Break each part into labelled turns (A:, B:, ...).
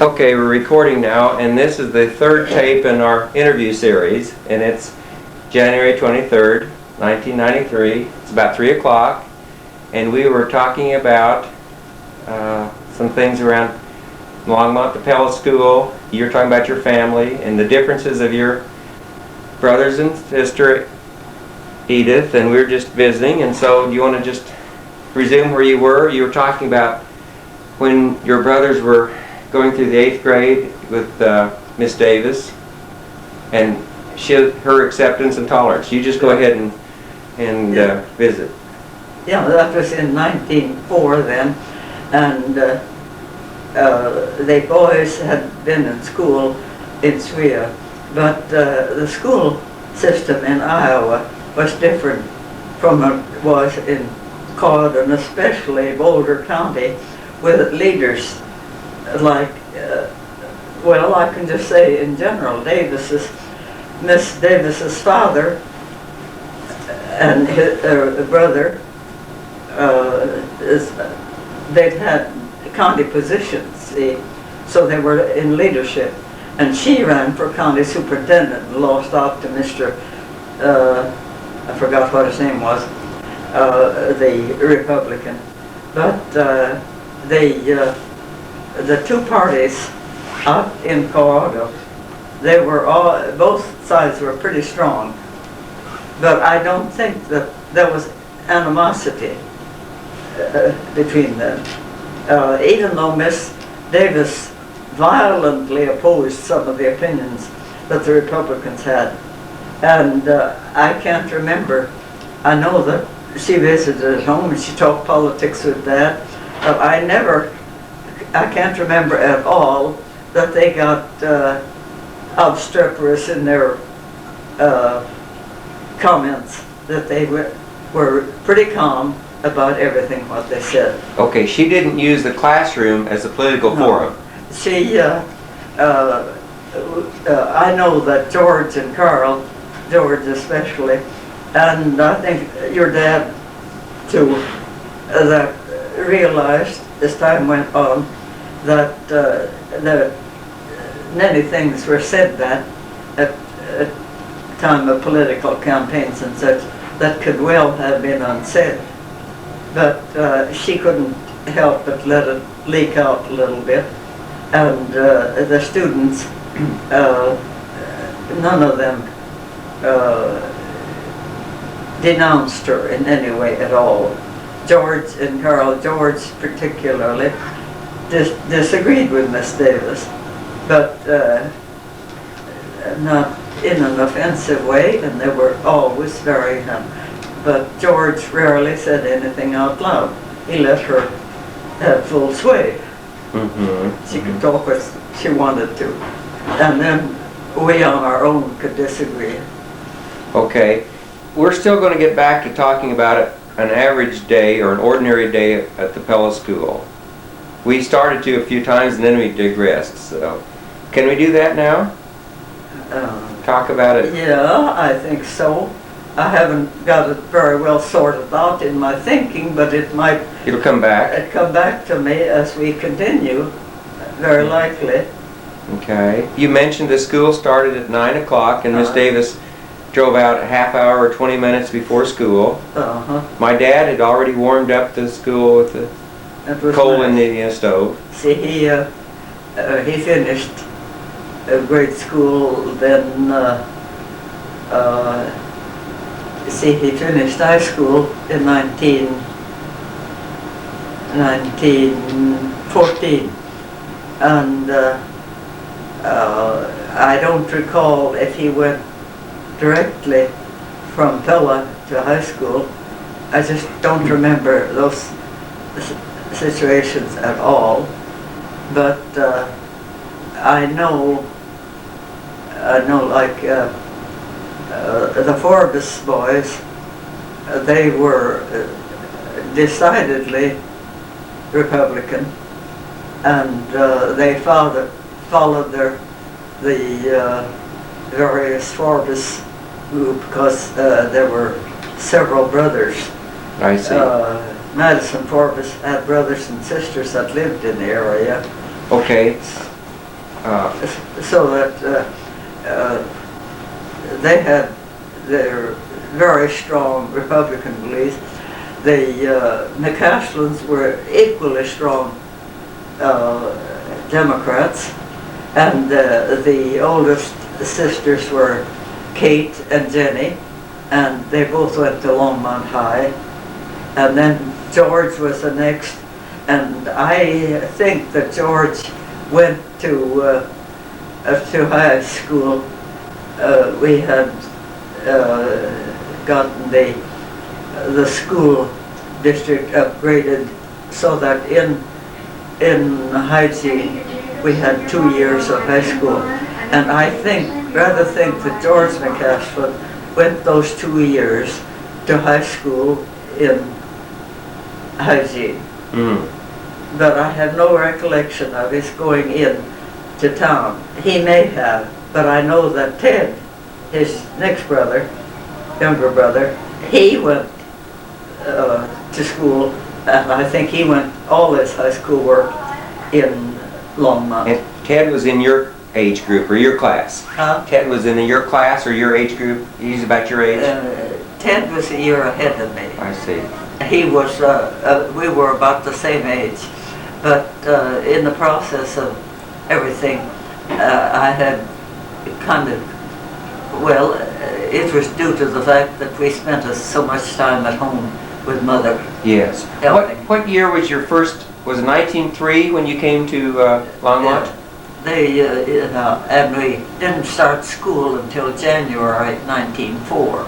A: Okay, we're recording now, and this is the third tape in our interview series, and it's January 23rd, 1993. It's about 3 o'clock, and we were talking about some things around Longmont, the Pella School. You're talking about your family and the differences of your brothers and sister Edith, and we were just visiting. And so do you want to just resume where you were? You were talking about when your brothers were going through the 8th grade with Miss Davis and her acceptance and tolerance. You just go ahead and visit.
B: Yeah, that was in 1904 then, and the boys had been in school in Svea, but the school system in Iowa was different from what it was in Cod and especially Boulder County, with leaders like, well, I can just say in general, Miss Davis's father and his brother, they'd had county positions, see, so they were in leadership. And she ran for county superintendent and lost out to Mr. I forgot what his name was, the Republican. But the two parties out in Colorado, they were all, both sides were pretty strong. But I don't think that there was animosity between them. Even though Miss Davis violently opposed some of the opinions that the Republicans had. And I can't remember, I know that she visited at home and she talked politics with Dad, but I can't remember at all that they got obstreperous in their comments, that they were pretty calm about everything what they said.
A: Okay, she didn't use the classroom as a political forum.
B: She, I know that George and Carl, George especially, and I think your dad too, that realized as time went on that many things were said that at time of political campaigns and such that could well have been unsaid. But she couldn't help but let it leak out a little bit. And the students, none of them denounced her in any way at all. George and Carl, George particularly, disagreed with Miss Davis, but not in an offensive way, and they were always very happy. But George rarely said anything out loud. He let her have full sway. She could talk as she wanted to. And then we on our own could disagree.
A: Okay. We're still going to get back to talking about an average day or an ordinary day at the Pella School. We started to a few times and then we digressed. So, can we do that now? Talk about it?
B: Yeah, I think so. I haven't got it very well sorted out in my thinking, but it'll
A: come back.
B: Come back to me as we continue, very likely.
A: Okay. You mentioned the school started at 9 o'clock and Miss Davis drove out a half hour or 20 minutes before school. My dad had already warmed up the school with the coal in the stove.
B: See, he finished grade school, then he finished high school in 1914, and I don't recall if he went directly from Pella to high school. I just don't remember those situations at all, but I know like the Forbes boys, they were decidedly Republican, and they followed the various Forbes group because there were several brothers.
A: I see.
B: Madison Forbes had brothers and sisters that lived in the area.
A: Okay.
B: so that they had their very strong Republican beliefs. The McCaslins were equally strong Democrats, and the oldest sisters were Kate and Jenny, and they both went to Longmont High. And then George was the next, and I think that George went to high school. We had gotten the school district upgraded so that in hygiene we had 2 years of high school. And I rather think that George McCaslin went those 2 years to high school in hygiene. But I have no recollection of his going in to town. He may have, but I know that Ted, his next brother, younger brother, he went to school, and I think he went all his high school work in Longmont.
A: And Ted was in your age group or your class?
B: Huh?
A: Ted was in your class or your age group? He's about your age?
B: Ted was a year ahead of me.
A: I see.
B: He was, we were about the same age, but in the process of everything, I had kind of, well, it was due to the fact that we spent so much time at home with Mother.
A: Yes.
B: Helping.
A: What year was your first, was it 1903 when you came to Longmont?
B: And we didn't start school until January 1904.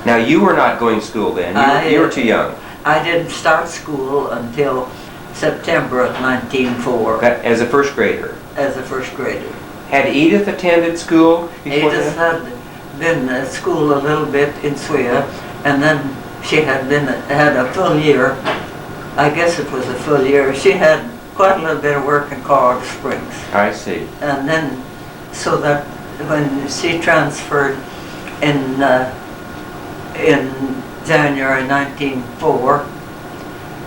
A: Now you were not going to school then, you were too young.
B: I didn't start school until September of 1904.
A: As a first grader?
B: As a first grader.
A: Had Edith attended school before
B: Edith
A: that?
B: had been at school a little bit in Swea, and then she had had a full year. I guess it was a full year. She had quite a little bit of work in Colorado Springs.
A: I see.
B: And then, so that when she transferred in January 1904,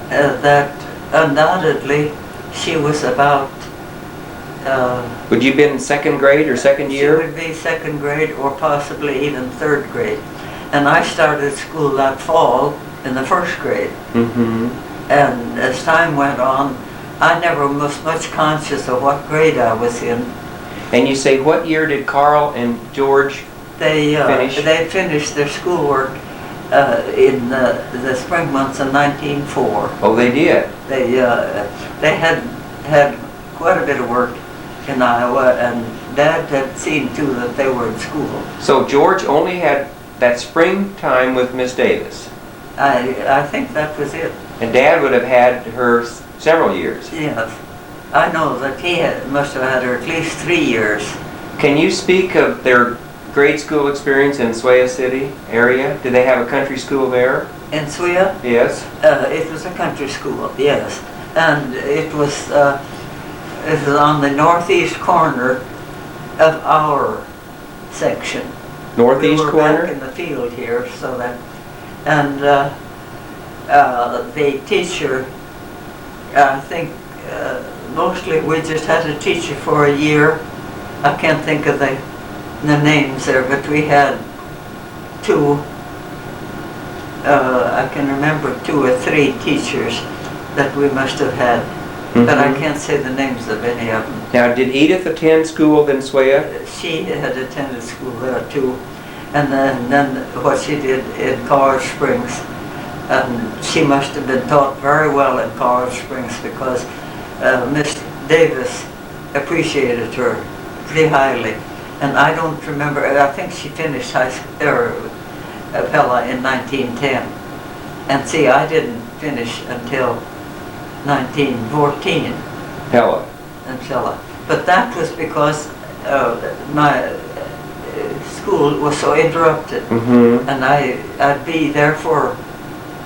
B: that undoubtedly she was about
A: would you have been in second grade or second year?
B: She would be second grade or possibly even third grade. And I started school that fall in the first grade.
A: Mm-hmm.
B: And as time went on, I never was much conscious of what grade I was in.
A: And you say, what year did Carl and George finish?
B: They finished their schoolwork in the spring months of 1904.
A: Oh, they did?
B: They had quite a bit of work in Iowa, and Dad had seen too that they were in school.
A: So George only had that springtime with Miss Davis?
B: I think that was it.
A: And Dad would have had her several years?
B: Yes. I know that he must have had her at least 3 years.
A: Can you speak of their grade school experience in Swea City area? Did they have a country school there?
B: In Swea?
A: Yes.
B: It was a country school, yes. And it was on the northeast corner of our section.
A: Northeast corner?
B: Back in the field here, so that, and the teacher, I think mostly we just had a teacher for a year. I can't think of the names there, but we had two, I can remember 2 or 3 teachers that we must have had. But I can't say the names of any of them.
A: Now, did Edith attend school in Swea?
B: She had attended school there too. And then what she did in Colorado Springs, she must have been taught very well in Colorado Springs because Miss Davis appreciated her pretty highly. And I don't remember, I think she finished high school, Pella in 1910. And see, I didn't finish until 1914.
A: Pella.
B: And Pella. But that was because my school was so interrupted.
A: Mm-hmm.
B: And I'd be there for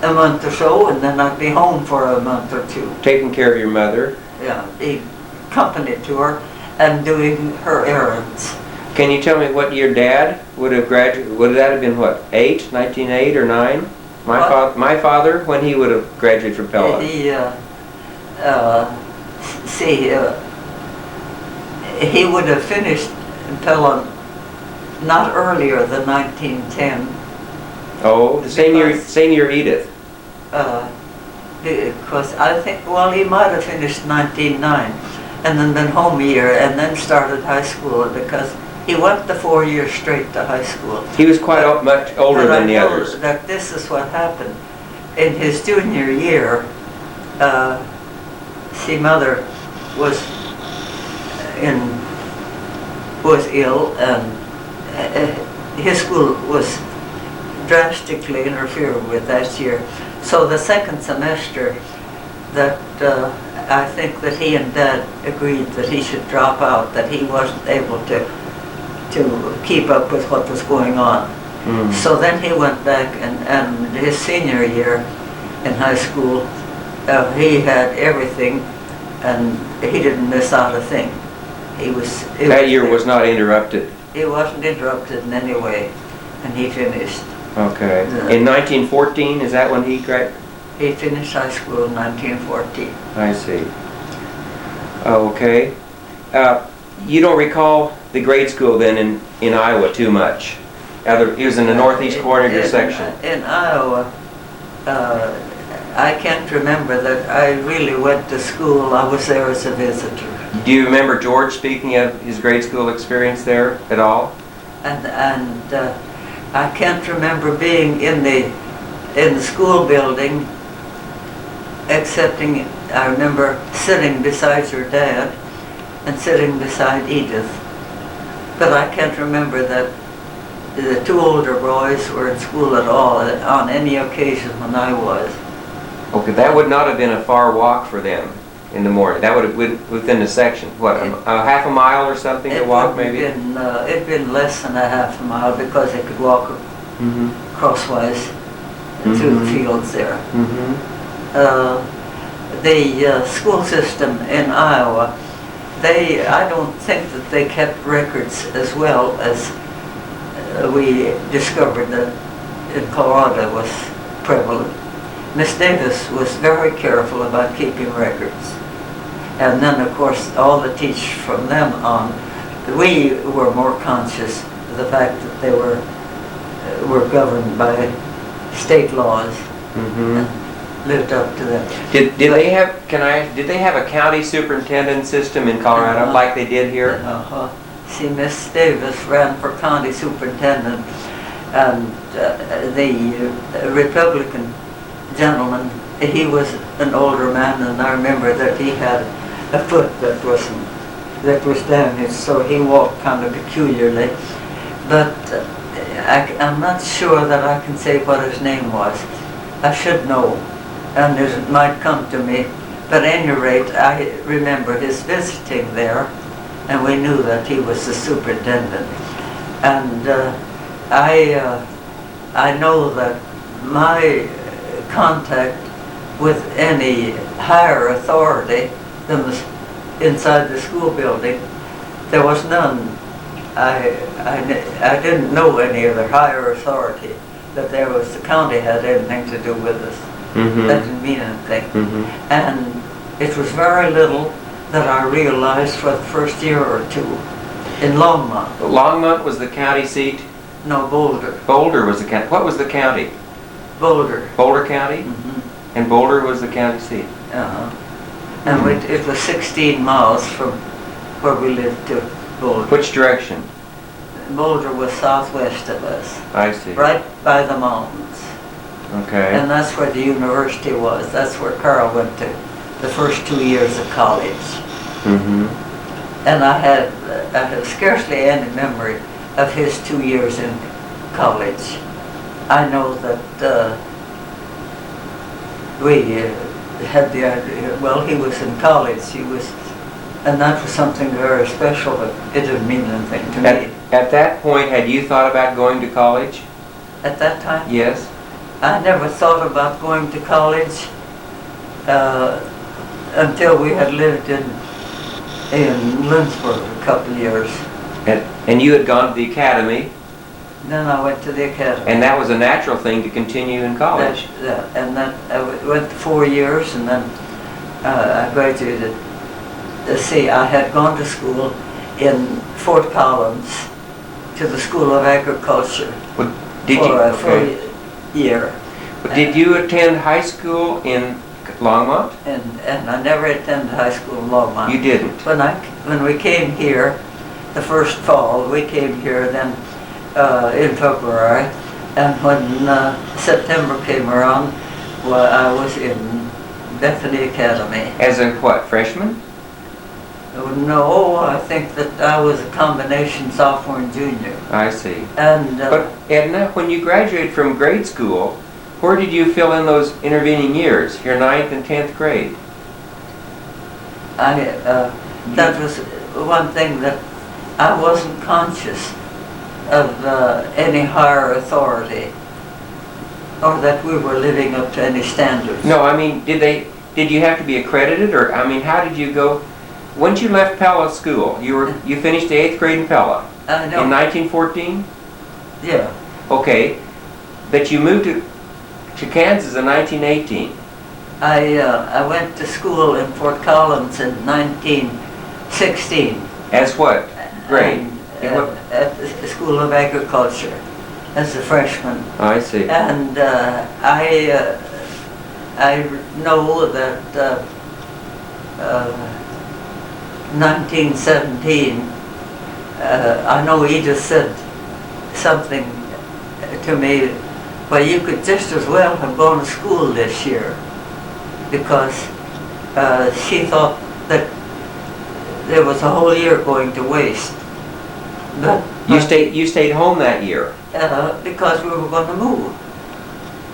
B: a month or so, and then I'd be home for a month or 2.
A: Taking care of your mother?
B: Yeah, be company to her and doing her errands.
A: Can you tell me what year Dad would have graduated? Would that have been what, 1908 or 9? My father, when he would have graduated from Pella?
B: he would have finished until not earlier than 1910.
A: Oh, the same year Edith.
B: Because I think, well, he might have finished 1909 and then been home a year and then started high school, because he went the 4 years straight to high school.
A: He was quite much older than the others.
B: That this is what happened. In his junior year, Mother was ill, and his school was drastically interfered with that year. So the second semester, that I think that he and Dad agreed that he should drop out, that he wasn't able to keep up with what was going on.
A: Mm.
B: So then he went back, and his senior year in high school, he had everything, and he didn't miss out a thing. That
A: year was not interrupted.
B: He wasn't interrupted in any way, and he finished.
A: Okay. In 1914, is that when he graduated?
B: He finished high school in 1914.
A: I see. Okay. You don't recall the grade school then in Iowa too much? He was in the northeast corner of your section.
B: In Iowa, I can't remember that I really went to school. I was there as a visitor.
A: Do you remember George speaking of his grade school experience there at all?
B: And I can't remember being in the school building, excepting I remember sitting beside your dad and sitting beside Edith. But I can't remember that the two older boys were in school at all on any occasion when I was.
A: Okay, that would not have been a far walk for them in the morning. That would have been within the section. What, a half a mile or something to walk maybe?
B: It'd been less than a half a mile, because they could walk crosswise through the fields there. The school system in Iowa, I don't think that they kept records as well as we discovered that in Colorado was prevalent. Miss Davis was very careful about keeping records. And then, of course, all the teachers from them on, we were more conscious of the fact that they were governed by state laws and lived up to them.
A: Did they have a county superintendent system in Colorado like they did here?
B: See, Miss Davis ran for county superintendent, and the Republican gentleman, he was an older man, and I remember that he had a foot that was damaged, so he walked kind of peculiarly. But I'm not sure that I can say what his name was. I should know, and it might come to me. But at any rate, I remember his visiting there, and we knew that he was the superintendent. And I know that my contact with any higher authority than inside the school building, there was none. I didn't know any other higher authority, that the county had anything to do with us. That didn't mean anything. And it was very little that I realized for the first year or two in Longmont.
A: Longmont was the county seat?
B: No, Boulder.
A: Boulder was the county. What was the county?
B: Boulder.
A: Boulder County? And Boulder was the county seat?
B: And it was 16 miles from where we lived to Boulder.
A: Which direction?
B: Boulder was southwest of us.
A: I see.
B: Right by the mountains.
A: Okay.
B: And that's where the university was. That's where Carl went to the first 2 years of college. And I have scarcely any memory of his 2 years in college. I know that we had the idea, well, he was in college, and that was something very special, but it didn't mean anything to me.
A: At that point, had you thought about going to college?
B: At that time?
A: Yes.
B: I never thought about going to college until we had lived in Lindsborg a couple of years.
A: And you had gone to the academy?
B: Then I went to the academy.
A: And that was a natural thing to continue in college?
B: And then I went 4 years, and then I graduated. See, I had gone to school in Fort Collins to the School of Agriculture
A: Well, did
B: for
A: you?
B: a
A: Okay.
B: full year.
A: But did you attend high school in Longmont?
B: And I never attended high school in Longmont.
A: You didn't.
B: When we came here, the first fall, we came here then in February, and when September came around, well, I was in Bethany Academy.
A: As a what, freshman?
B: No, I think that I was a combination sophomore and junior.
A: I see.
B: And
A: But Edna, when you graduated from grade school, where did you fill in those intervening years, your 9th and 10th grade?
B: that was one thing that I wasn't conscious of any higher authority, or that we were living up to any standards.
A: No, I mean, did you have to be accredited, or, I mean, how did you go? Once you left Pella School, you finished the 8th grade in Pella
B: No.
A: in 1914?
B: Yeah.
A: Okay, but you moved to Kansas in 1918.
B: I went to school in Fort Collins in 1916.
A: As what grade?
B: And, at the School of Agriculture as a freshman.
A: I see.
B: And I know that 1917, I know Edith said something to me, well, you could just as well have gone to school this year, because she thought that there was a whole year going to waste. But
A: You stayed home that year.
B: because we were going to move.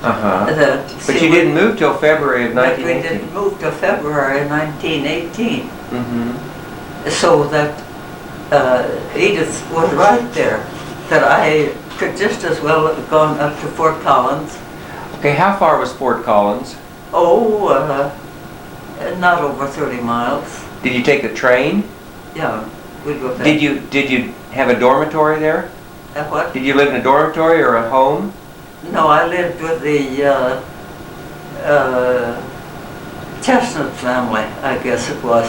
A: But you didn't move till February of
B: But we
A: 1918.
B: didn't move till February 1918.
A: Mm-hmm.
B: So that Edith was right there, that I could just as well have gone up to Fort Collins.
A: Okay, how far was Fort Collins?
B: Oh, not over 30 miles.
A: Did you take a train?
B: Yeah, we'd go back.
A: Did you have a dormitory there?
B: What?
A: Did you live in a dormitory or a home?
B: No, I lived with the Chestnut family, I guess it was.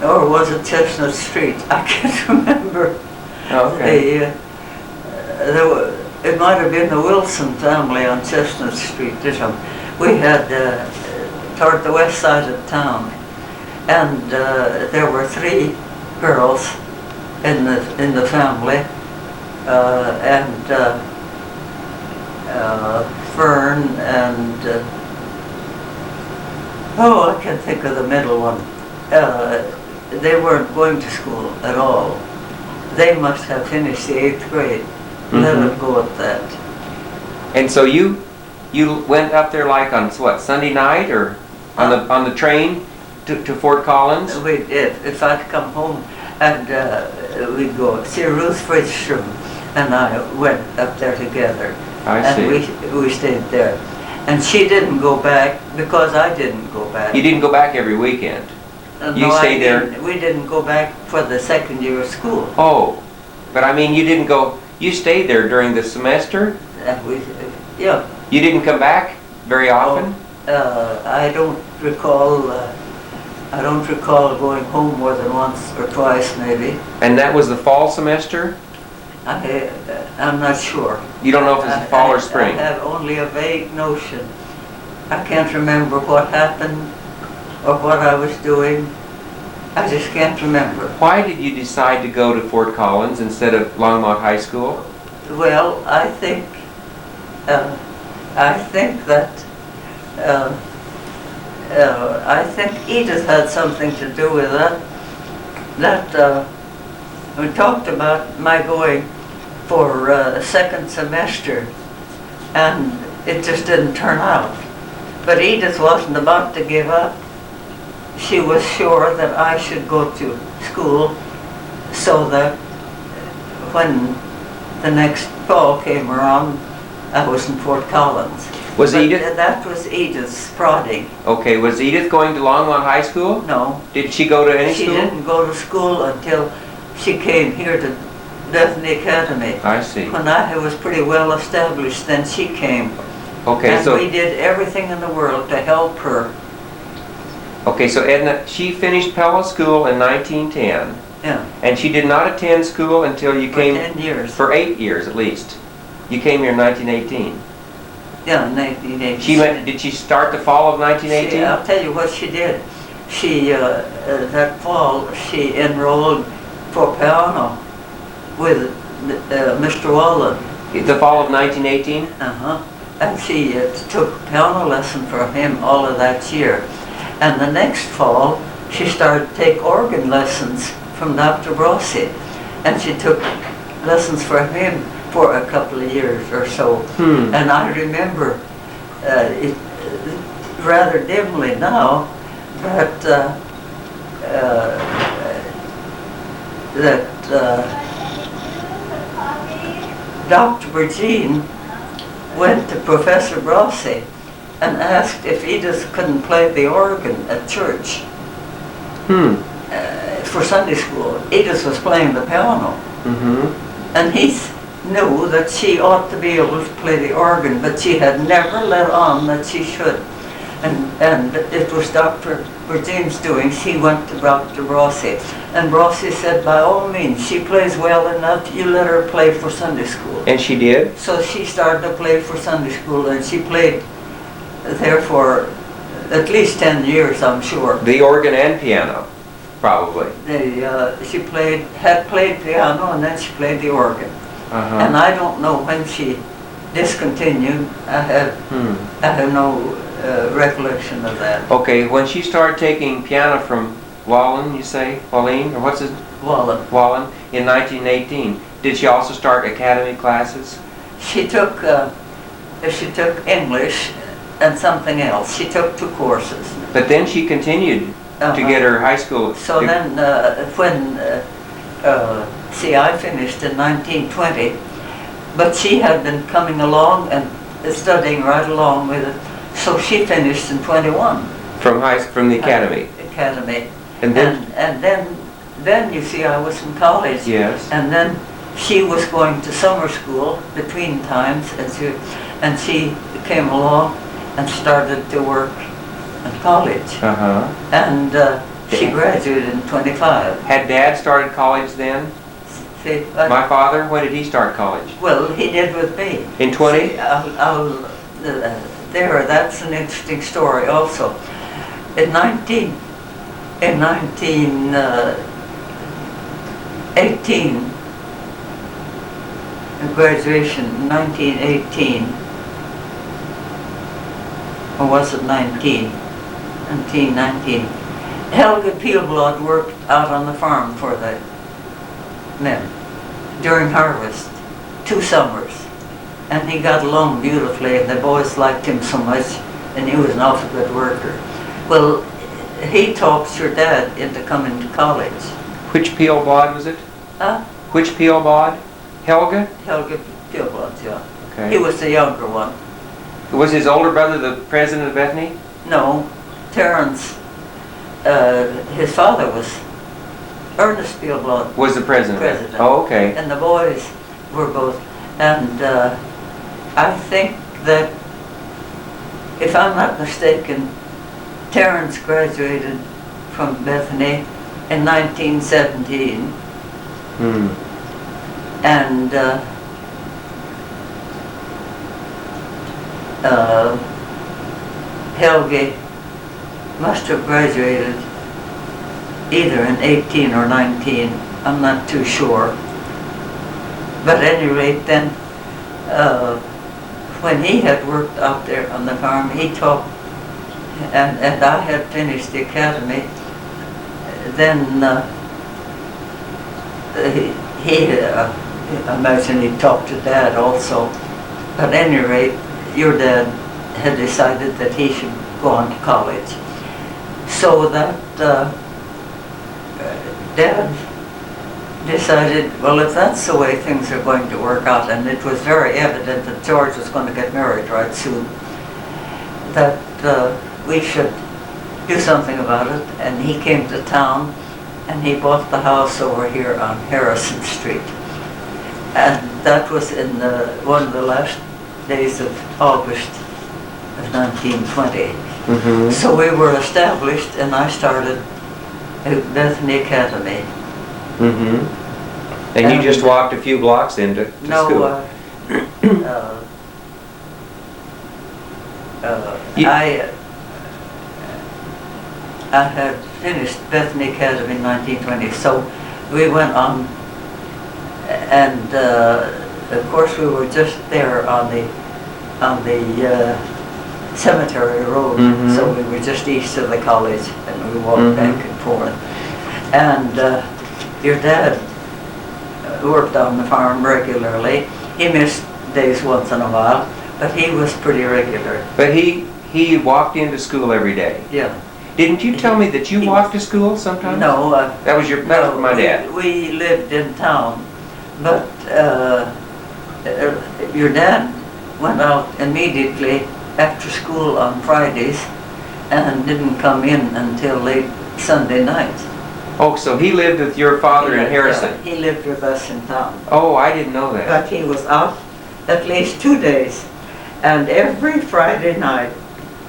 B: Or was it Chestnut Street? I can't remember.
A: Okay.
B: It might have been the Wilson family on Chestnut Street or something. We had toward the west side of town, and there were 3 girls in the family, and Fern and oh, I can't think of the middle one. They weren't going to school at all. They must have finished the 8th grade. Let them go at that.
A: And so you went up there like on what, Sunday night, or on the train to Fort Collins?
B: If I'd come home and we'd go see Ruth Fridstrom, and I went up there together.
A: I see.
B: And we stayed there. And she didn't go back because I didn't go back.
A: You didn't go back every weekend? You stayed there?
B: We didn't go back for the second year of school.
A: Oh, but I mean, you didn't go, you stayed there during the semester?
B: Yeah.
A: You didn't come back very often?
B: I don't recall going home more than once or twice, maybe.
A: And that was the fall semester?
B: I'm not sure.
A: You don't know if it's fall or spring?
B: I have only a vague notion. I can't remember what happened or what I was doing. I just can't remember.
A: Why did you decide to go to Fort Collins instead of Longmont High School?
B: Well, I think that I think Edith had something to do with it. That we talked about my going for second semester, and it just didn't turn out. But Edith wasn't about to give up. She was sure that I should go to school, so that when the next fall came around, I was in Fort Collins.
A: Was Edith?
B: That was Edith's prodding.
A: Okay, was Edith going to Longmont High School?
B: No.
A: Did she go to any
B: She
A: school?
B: didn't go to school until she came here to Bethany Academy.
A: I see.
B: When I was pretty well established, then she came.
A: Okay,
B: And
A: so
B: we did everything in the world to help her.
A: okay, so Edna, she finished Pella School in 1910,
B: Yeah,
A: And she did not attend school until you
B: for
A: came,
B: 10 years.
A: for 8 years at least. You came here in 1918.
B: Yeah, 1980.
A: Did she start the fall of 1918?
B: I'll tell you what she did. She, that fall, she enrolled for piano with Mr. Wallen.
A: The fall of 1918?
B: Uh-huh. And she took piano lesson from him all of that year. And the next fall, she started to take organ lessons from Dr. Brossi. And she took lessons from him for a couple of years or so. And I remember it rather dimly now that Dr. Virgin went to Professor Brossi and asked if Edith couldn't play the organ at church for Sunday school. Edith was playing the piano. And he knew that she ought to be able to play the organ, but she had never let on that she should. And it was Dr. Virgin's doings. He went to Dr. Brossi, and Brossi said, by all means, she plays well enough, you let her play for Sunday school.
A: And she did?
B: So she started to play for Sunday school, and she played there for at least 10 years, I'm sure.
A: The organ and piano, probably.
B: She had played piano, and then she played the organ. And I don't know when she discontinued. I have no recollection of that.
A: Okay, when she started taking piano from Wallen, you say? Wallen? Or what's his?
B: Wallen.
A: Wallen, in 1918. Did she also start academy classes?
B: She took English and something else. She took 2 courses.
A: But then she continued to get her high school.
B: So then when I finished in 1920, but she had been coming along and studying right along with it. So she finished in 21.
A: From the academy.
B: Academy.
A: And then?
B: And then you see, I was in college.
A: Yes.
B: And then she was going to summer school between times, and she came along and started to work in college. And she graduated in 25.
A: Had Dad started college then?
B: See,
A: My father, when did he start college?
B: well, he did with me.
A: In 20?
B: See, that's an interesting story also. In 1918, graduation in 1918, or was it 1919? Helga Peelblad worked out on the farm for the men during harvest, 2 summers. And he got along beautifully, and the boys liked him so much, and he was an awful good worker. Well, he talked your dad into coming to college.
A: Which Peelblad was it?
B: Huh?
A: Which Peelblad? Helga?
B: Helga Peelblad, yeah.
A: Okay.
B: He was the younger one.
A: Was his older brother the president of Bethany?
B: No, Terence, his father was Ernest Peelblad.
A: Was the president?
B: President.
A: Oh, okay.
B: And the boys were both. And I think that, if I'm not mistaken, Terence graduated from Bethany in 1917. And Helge must have graduated either in 18 or 19. I'm not too sure. But at any rate, then, when he had worked out there on the farm, he taught, and I had finished the academy, then I imagine he talked to Dad also. But at any rate, your dad had decided that he should go on to college. So that Dad decided, well, if that's the way things are going to work out, and it was very evident that George was going to get married right soon, that we should do something about it. And he came to town, and he bought the house over here on Harrison Street. And that was in one of the last days of August of 1920. So we were established, and I started at Bethany Academy.
A: Mm-hmm. And you just walked a few blocks into
B: no,
A: school?
B: I had finished Bethany Academy in 1920, so we went on, and of course we were just there on the cemetery road, so we were just east of the college, and we walked back and forth. And your dad worked on the farm regularly. He missed days once in a while, but he was pretty regular.
A: But he walked into school every day?
B: Yeah.
A: Didn't you tell me that you walked to school sometimes?
B: No.
A: That was my dad.
B: We lived in town, but your dad went out immediately after school on Fridays and didn't come in until late Sunday night.
A: Oh, so he lived with your father in Harrison?
B: He lived with us in town.
A: Oh, I didn't know that.
B: But he was out at least 2 days. And every Friday night,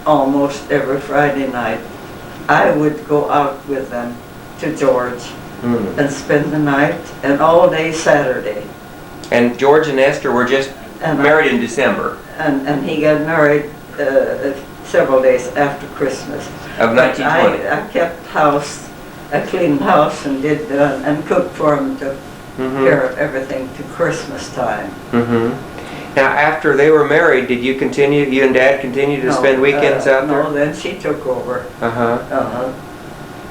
B: almost every Friday night, I would go out with them to George and spend the night and all day Saturday.
A: And George and Esther were just married in December?
B: And he got married several days after Christmas.
A: Of 1920?
B: I kept house, I cleaned house and did and cooked for him to care of everything to Christmas time.
A: Now, after they were married, did you and Dad continue to spend weekends out there?
B: No, then she took over.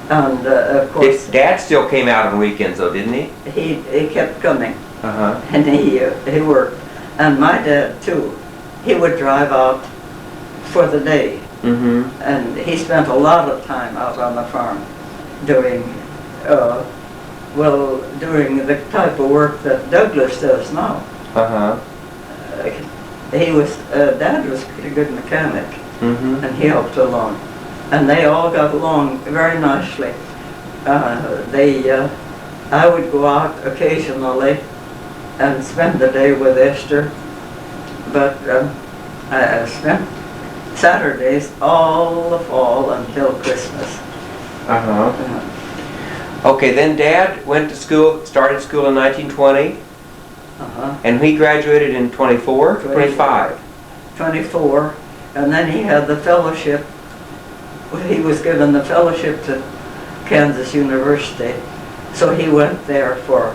B: And of course,
A: Dad still came out on weekends, though, didn't he?
B: He kept coming, and he worked. And my dad too. He would drive out for the day, and he spent a lot of time out on the farm doing doing the type of work that Douglas does now. Dad was a pretty good mechanic, and he helped along. And they all got along very nicely. I would go out occasionally and spend the day with Esther, but I spent Saturdays all the fall until Christmas.
A: Okay, then Dad went to school, started school in 1920. And he graduated in 24, 25?
B: 24, and then he had the fellowship. He was given the fellowship to Kansas University, so he went there for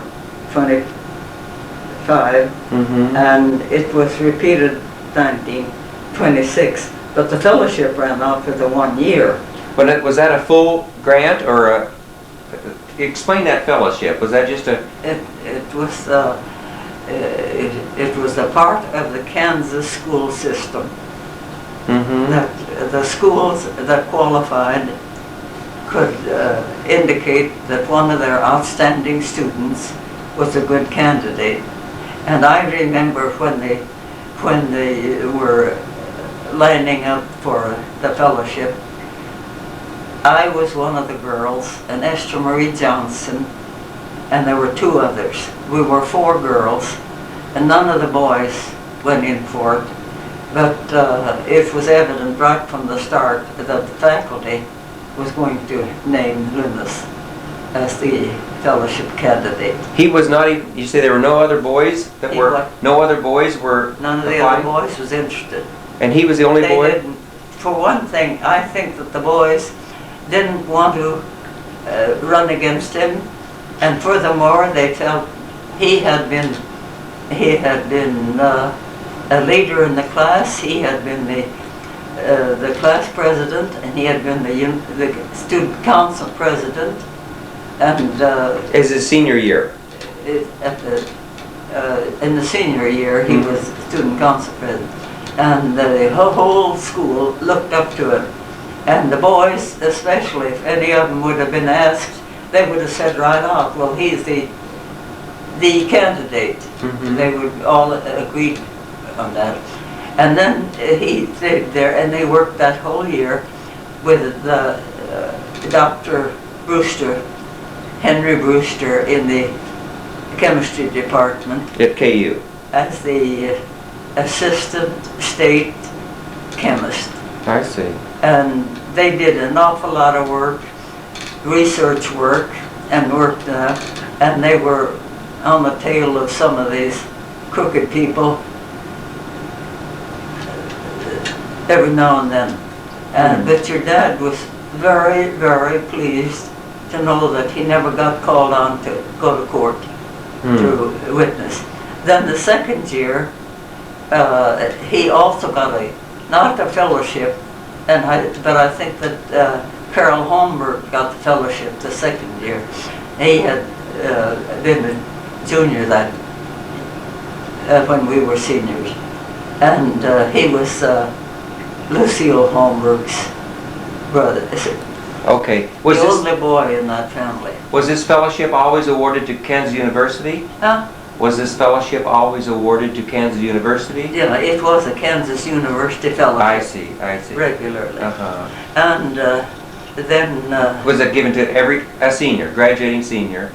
B: 25, and it was repeated 1926, but the fellowship ran out for the 1 year.
A: Was that a full grant, or explain that fellowship? Was that just a...
B: It was a part of the Kansas school system. That the schools that qualified could indicate that one of their outstanding students was a good candidate. And I remember when they were lining up for the fellowship, I was one of the girls, and Esther Marie Johnson, and there were 2 others. We were 4 girls, and none of the boys went in for it. But it was evident right from the start that the faculty was going to name Linus as the fellowship candidate.
A: He was not even, you say there were no other boys that were, no other boys were
B: None of the other boys was interested.
A: And he was the only boy?
B: Didn't. For one thing, I think that the boys didn't want to run against him, and furthermore, they felt he had been a leader in the class. He had been the class president, and he had been the student council president. And
A: as his senior year,
B: in the senior year, he was student council president, and the whole school looked up to him. And the boys, especially, if any of them would have been asked, they would have said right out, "Well, he's the candidate." They would all agree on that. And then he stayed there, and they worked that whole year with Dr. Brewster, Henry Brewster, in the chemistry department
A: at KU
B: as the assistant state chemist.
A: I see.
B: And they did an awful lot of work, research work, and worked and they were on the tail of some of these crooked people every now and then. But your dad was very, very pleased to know that he never got called on to go to court to witness. Then the second year, he also got not a fellowship, but I think that Carol Holmberg got the fellowship the second year. He had been a junior then when we were seniors, and he was Lucille Holmberg's brother.
A: Okay.
B: The only boy in that family.
A: Was this fellowship always awarded to Kansas University?
B: Huh?
A: Was this fellowship always awarded to Kansas University?
B: Yeah, it was a Kansas University fellowship.
A: I see, I see.
B: Regularly.
A: Uh-huh.
B: And then...
A: was it given to a senior, graduating senior?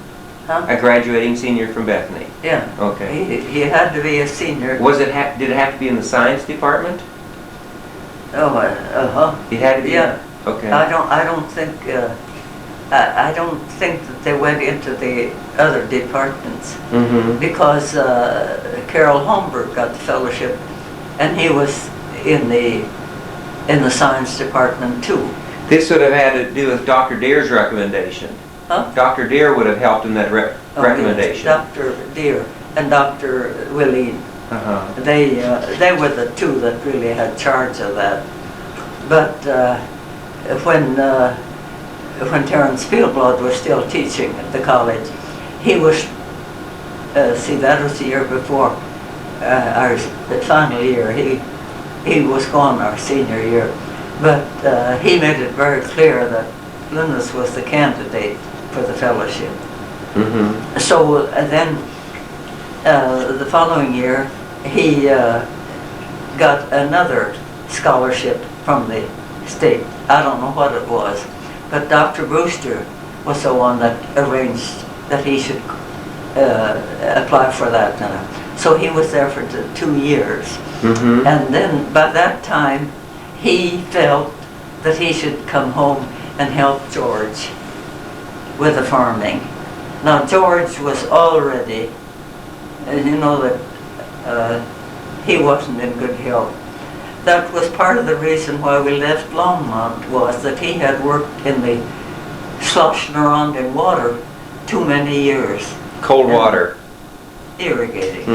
B: Huh?
A: A graduating senior from Bethany?
B: Yeah.
A: Okay.
B: He had to be a senior.
A: Was it did it have to be in the science department?
B: Oh, uh-huh.
A: It had to be?
B: Yeah.
A: Okay.
B: I don't think that they went into the other departments because Carol Holmberg got the fellowship, and he was in the science department too.
A: This would have had to do with Dr. Deere's recommendation.
B: Huh?
A: Dr. Deere would have helped in that recommendation.
B: Yes, Dr. Deere and Dr. Willeen.
A: Uh-huh.
B: They were the two that really had charge of that. But when Terence Spielblad was still teaching at the college, he was, that was the year before our final year. He was gone our senior year, but he made it very clear that Linus was the candidate for the fellowship. So then the following year, he got another scholarship from the state. I don't know what it was, but Dr. Brewster was the one that arranged that he should apply for that. So he was there for 2 years. And then by that time, he felt that he should come home and help George with the farming. Now George was already, you know, that he wasn't in good health. That was part of the reason why we left Longmont, was that he had worked in the sloshing around in water too many years.
A: Cold water.
B: Irrigating.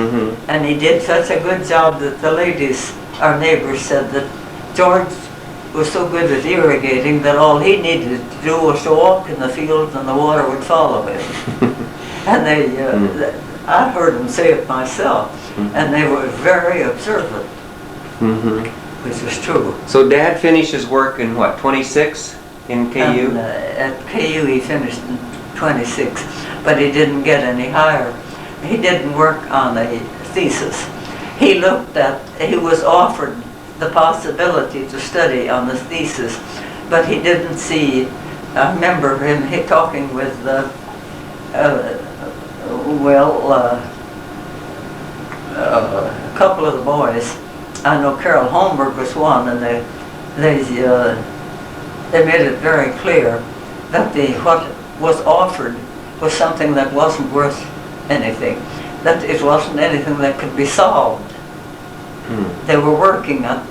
B: And he did such a good job that the ladies, our neighbors, said that George was so good at irrigating that all he needed to do was to walk in the fields and the water would follow him. And I heard them say it myself, and they were very observant, which was true.
A: So Dad finished his work in what, 26 in KU?
B: And, at KU he finished in 26, but he didn't get any higher. He didn't work on a thesis. He was offered the possibility to study on the thesis, but he didn't see. I remember him talking with a couple of the boys. I know Carol Holmberg was one, and they made it very clear that what was offered was something that wasn't worth anything, that it wasn't anything that could be solved. They were working on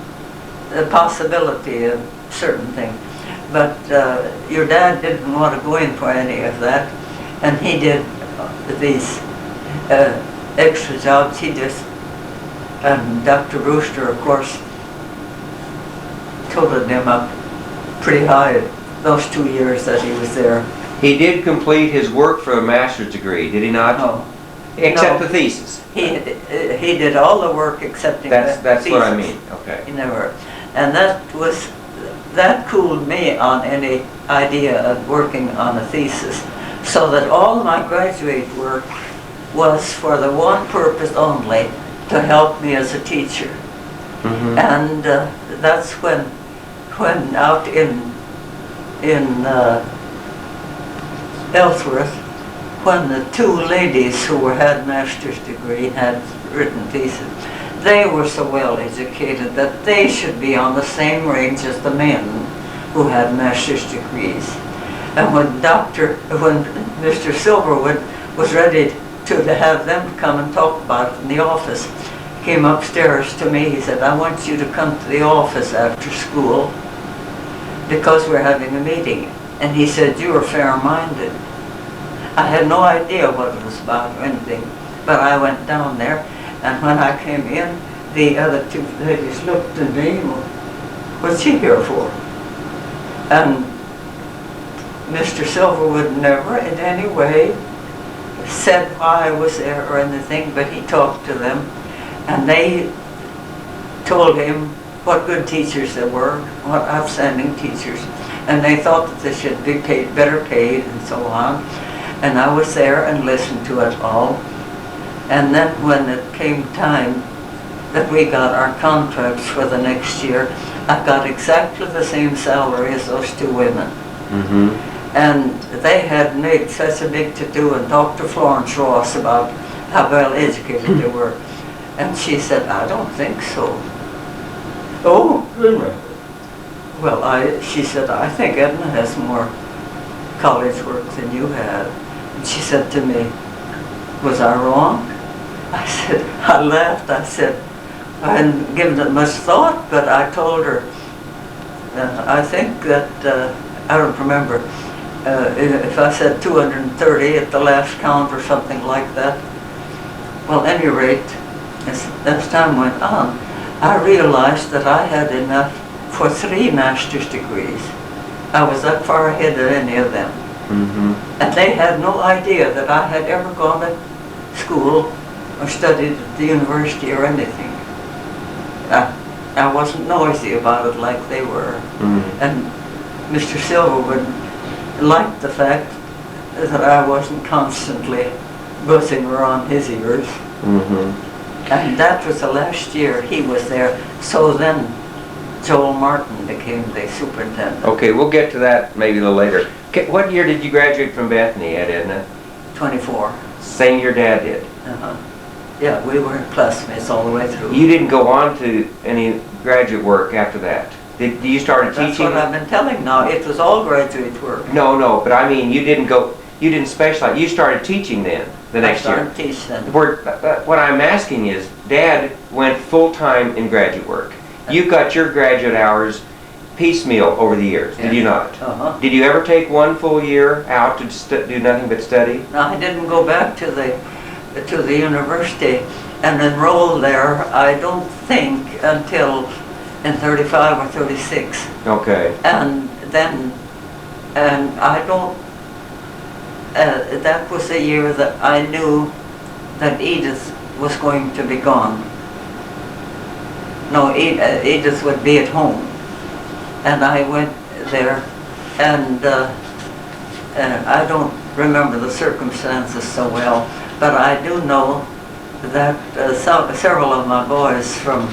B: the possibility of certain things, but your dad didn't want to go in for any of that, and he did these extra jobs. And Dr. Brewster, of course, toted him up pretty high those 2 years that he was there.
A: He did complete his work for a master's degree, did he not?
B: No.
A: Except the thesis.
B: He did all the work except the thesis.
A: That's what I mean. Okay.
B: He never, and that cooled me on any idea of working on a thesis, so that all my graduate work was for the one purpose only, to help me as a teacher. And that's when out in Ellsworth, when the two ladies who had master's degree had written theses, they were so well educated that they should be on the same range as the men who had master's degrees. And when Mr. Silverwood was ready to have them come and talk about it in the office, he came upstairs to me. He said, I want you to come to the office after school because we're having a meeting. And he said, you are fair-minded. I had no idea what it was about or anything, but I went down there, and when I came in, the other two ladies looked at me, what's she here for? And Mr. Silverwood never in any way said why I was there or anything, but he talked to them, and they told him what good teachers they were, what outstanding teachers, and they thought that they should be paid, better paid, and so on. And I was there and listened to it all. And then when it came time that we got our contracts for the next year, I got exactly the same salary as those two women. And they had made such a big to-do and talked to Florence Ross about how well educated they were. And she said, I don't think so. Oh, well, she said, I think Edna has more college work than you have. And she said to me, was I wrong? I said, I laughed. I said, I hadn't given it much thought, but I told her, I think that, I don't remember, if I said 230 at the last count or something like that. Well, at any rate, as time went on, I realized that I had enough for 3 master's degrees. I was that far ahead of any of them. And they had no idea that I had ever gone to school or studied at the university or anything. I wasn't noisy about it like they were. And Mr. Silverwood liked the fact that I wasn't constantly buzzing around his ears. And that was the last year he was there. So then Joel Martin became the superintendent.
A: Okay, we'll get to that maybe a little later. Okay, what year did you graduate from Bethany at, Edna?
B: 24.
A: Same year Dad did.
B: Yeah, we were classmates all the way through.
A: You didn't go on to any graduate work after that. Did you start teaching?
B: That's what I've been telling now. It was all graduate work.
A: No, but I mean, you didn't specialize. You started teaching then, the next year.
B: I started teaching then.
A: What I'm asking is, Dad went full-time in graduate work. You got your graduate hours piecemeal over the years, did you not? Did you ever take one full year out to do nothing but study?
B: No, I didn't go back to the university and enroll there, I don't think, until in 35 or 36.
A: Okay.
B: And then, I don't, that was the year that I knew that Edith was going to be gone. No, Edith would be at home. And I went there, and I don't remember the circumstances so well, but I do know that several of my boys from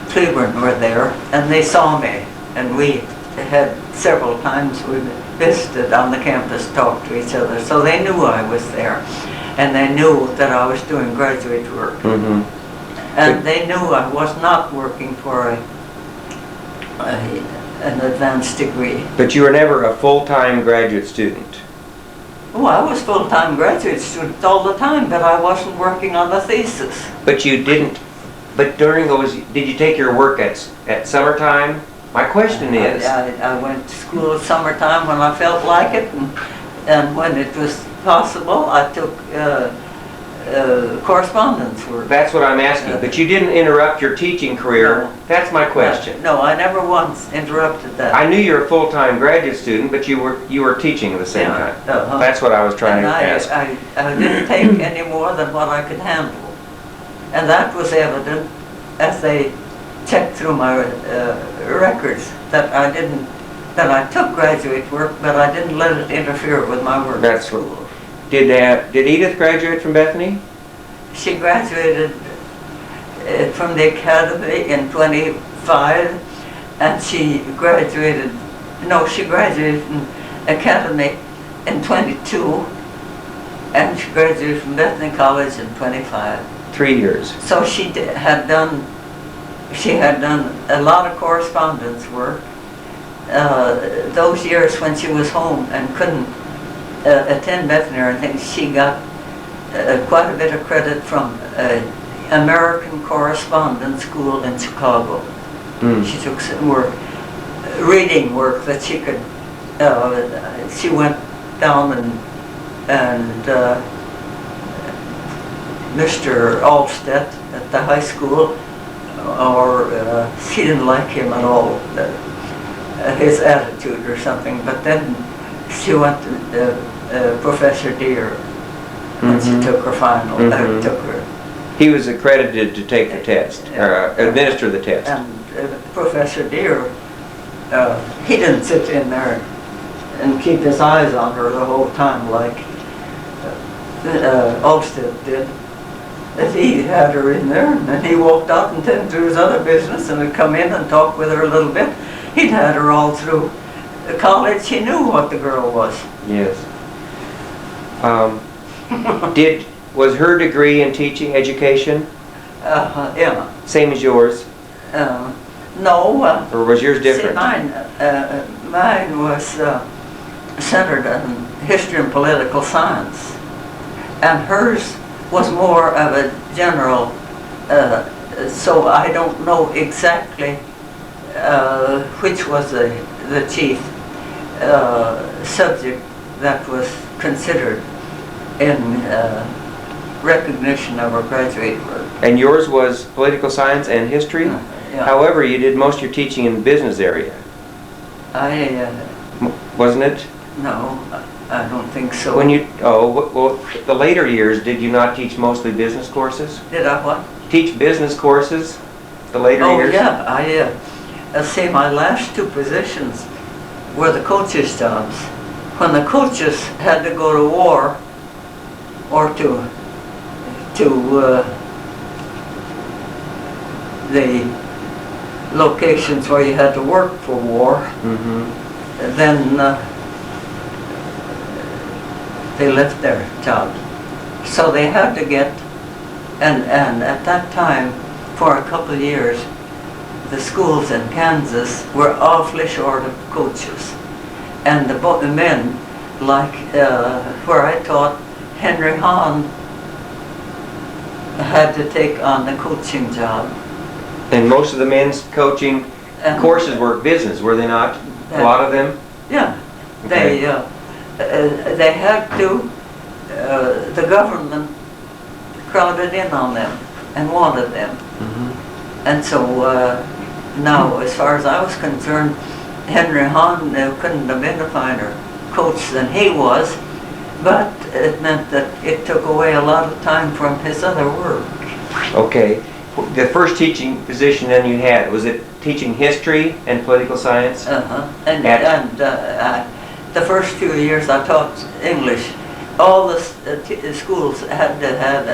B: Cleveland were there, and they saw me, and we had several times we visited on the campus, talked to each other, so they knew I was there, and they knew that I was doing graduate work. And they knew I was not working for an advanced degree.
A: But you were never a full-time graduate student?
B: Oh, I was full-time graduate student all the time, but I wasn't working on the thesis.
A: But you didn't, but during those, did you take your work at summertime? My question is...
B: I went to school at summertime when I felt like it, and when it was possible, I took correspondence work.
A: That's what I'm asking, but you didn't interrupt your teaching career.
B: No.
A: That's my question.
B: No, I never once interrupted that.
A: I knew you were a full-time graduate student, but you were teaching at the same time. That's what I was trying to ask.
B: I didn't take any more than what I could handle. And that was evident as they checked through my records, that I took graduate work, but I didn't let it interfere with my work at school.
A: Did Edith graduate from Bethany?
B: She graduated from the academy in 25, and she graduated from academy in 22, and she graduated from Bethany College in 25.
A: 3 years.
B: So she had done a lot of correspondence work, those years when she was home and couldn't attend Bethany or anything, she got quite a bit of credit from American Correspondence School in Chicago. She took some work, reading work that she could, she went down and Mr. Alstead at the high school, or she didn't like him at all, his attitude or something, but then she went to Professor Deere when she took her final, took her.
A: He was accredited to take the test, or administer the test.
B: And Professor Deere, he didn't sit in there and keep his eyes on her the whole time like Alstead did. He had her in there, and then he walked out and tended to his other business and would come in and talk with her a little bit. He'd had her all through college. He knew what the girl was.
A: Yes. Was her degree in teaching education?
B: Yeah.
A: Same as yours?
B: No.
A: Or was yours different?
B: See, mine was centered on history and political science, and hers was more of a general, so I don't know exactly which was the chief subject that was considered in recognition of her graduate work.
A: And yours was political science and history?
B: Yeah.
A: However, you did most of your teaching in the business area. Wasn't it?
B: No, I don't think so.
A: When you, well, the later years, did you not teach mostly business courses?
B: Did I what?
A: Teach business courses, the later years?
B: Oh yeah, I say my last two positions were the coaches' jobs. When the coaches had to go to war or to the locations where you had to work for war, then they left their job. So they had to get, and at that time, for a couple of years, the schools in Kansas were awfully short of coaches. And the men, like where I taught, Henry Hahn had to take on the coaching job.
A: And most of the men's coaching courses were business, were they not? A lot of them?
B: Yeah.
A: Okay.
B: They had to, the government crowded in on them and wanted them. And so now, as far as I was concerned, Henry Hahn couldn't have been a finer coach than he was, but it meant that it took away a lot of time from his other work.
A: Okay. The first teaching position then you had, was it teaching history and political science?
B: And the first few years I taught English. All the schools had to have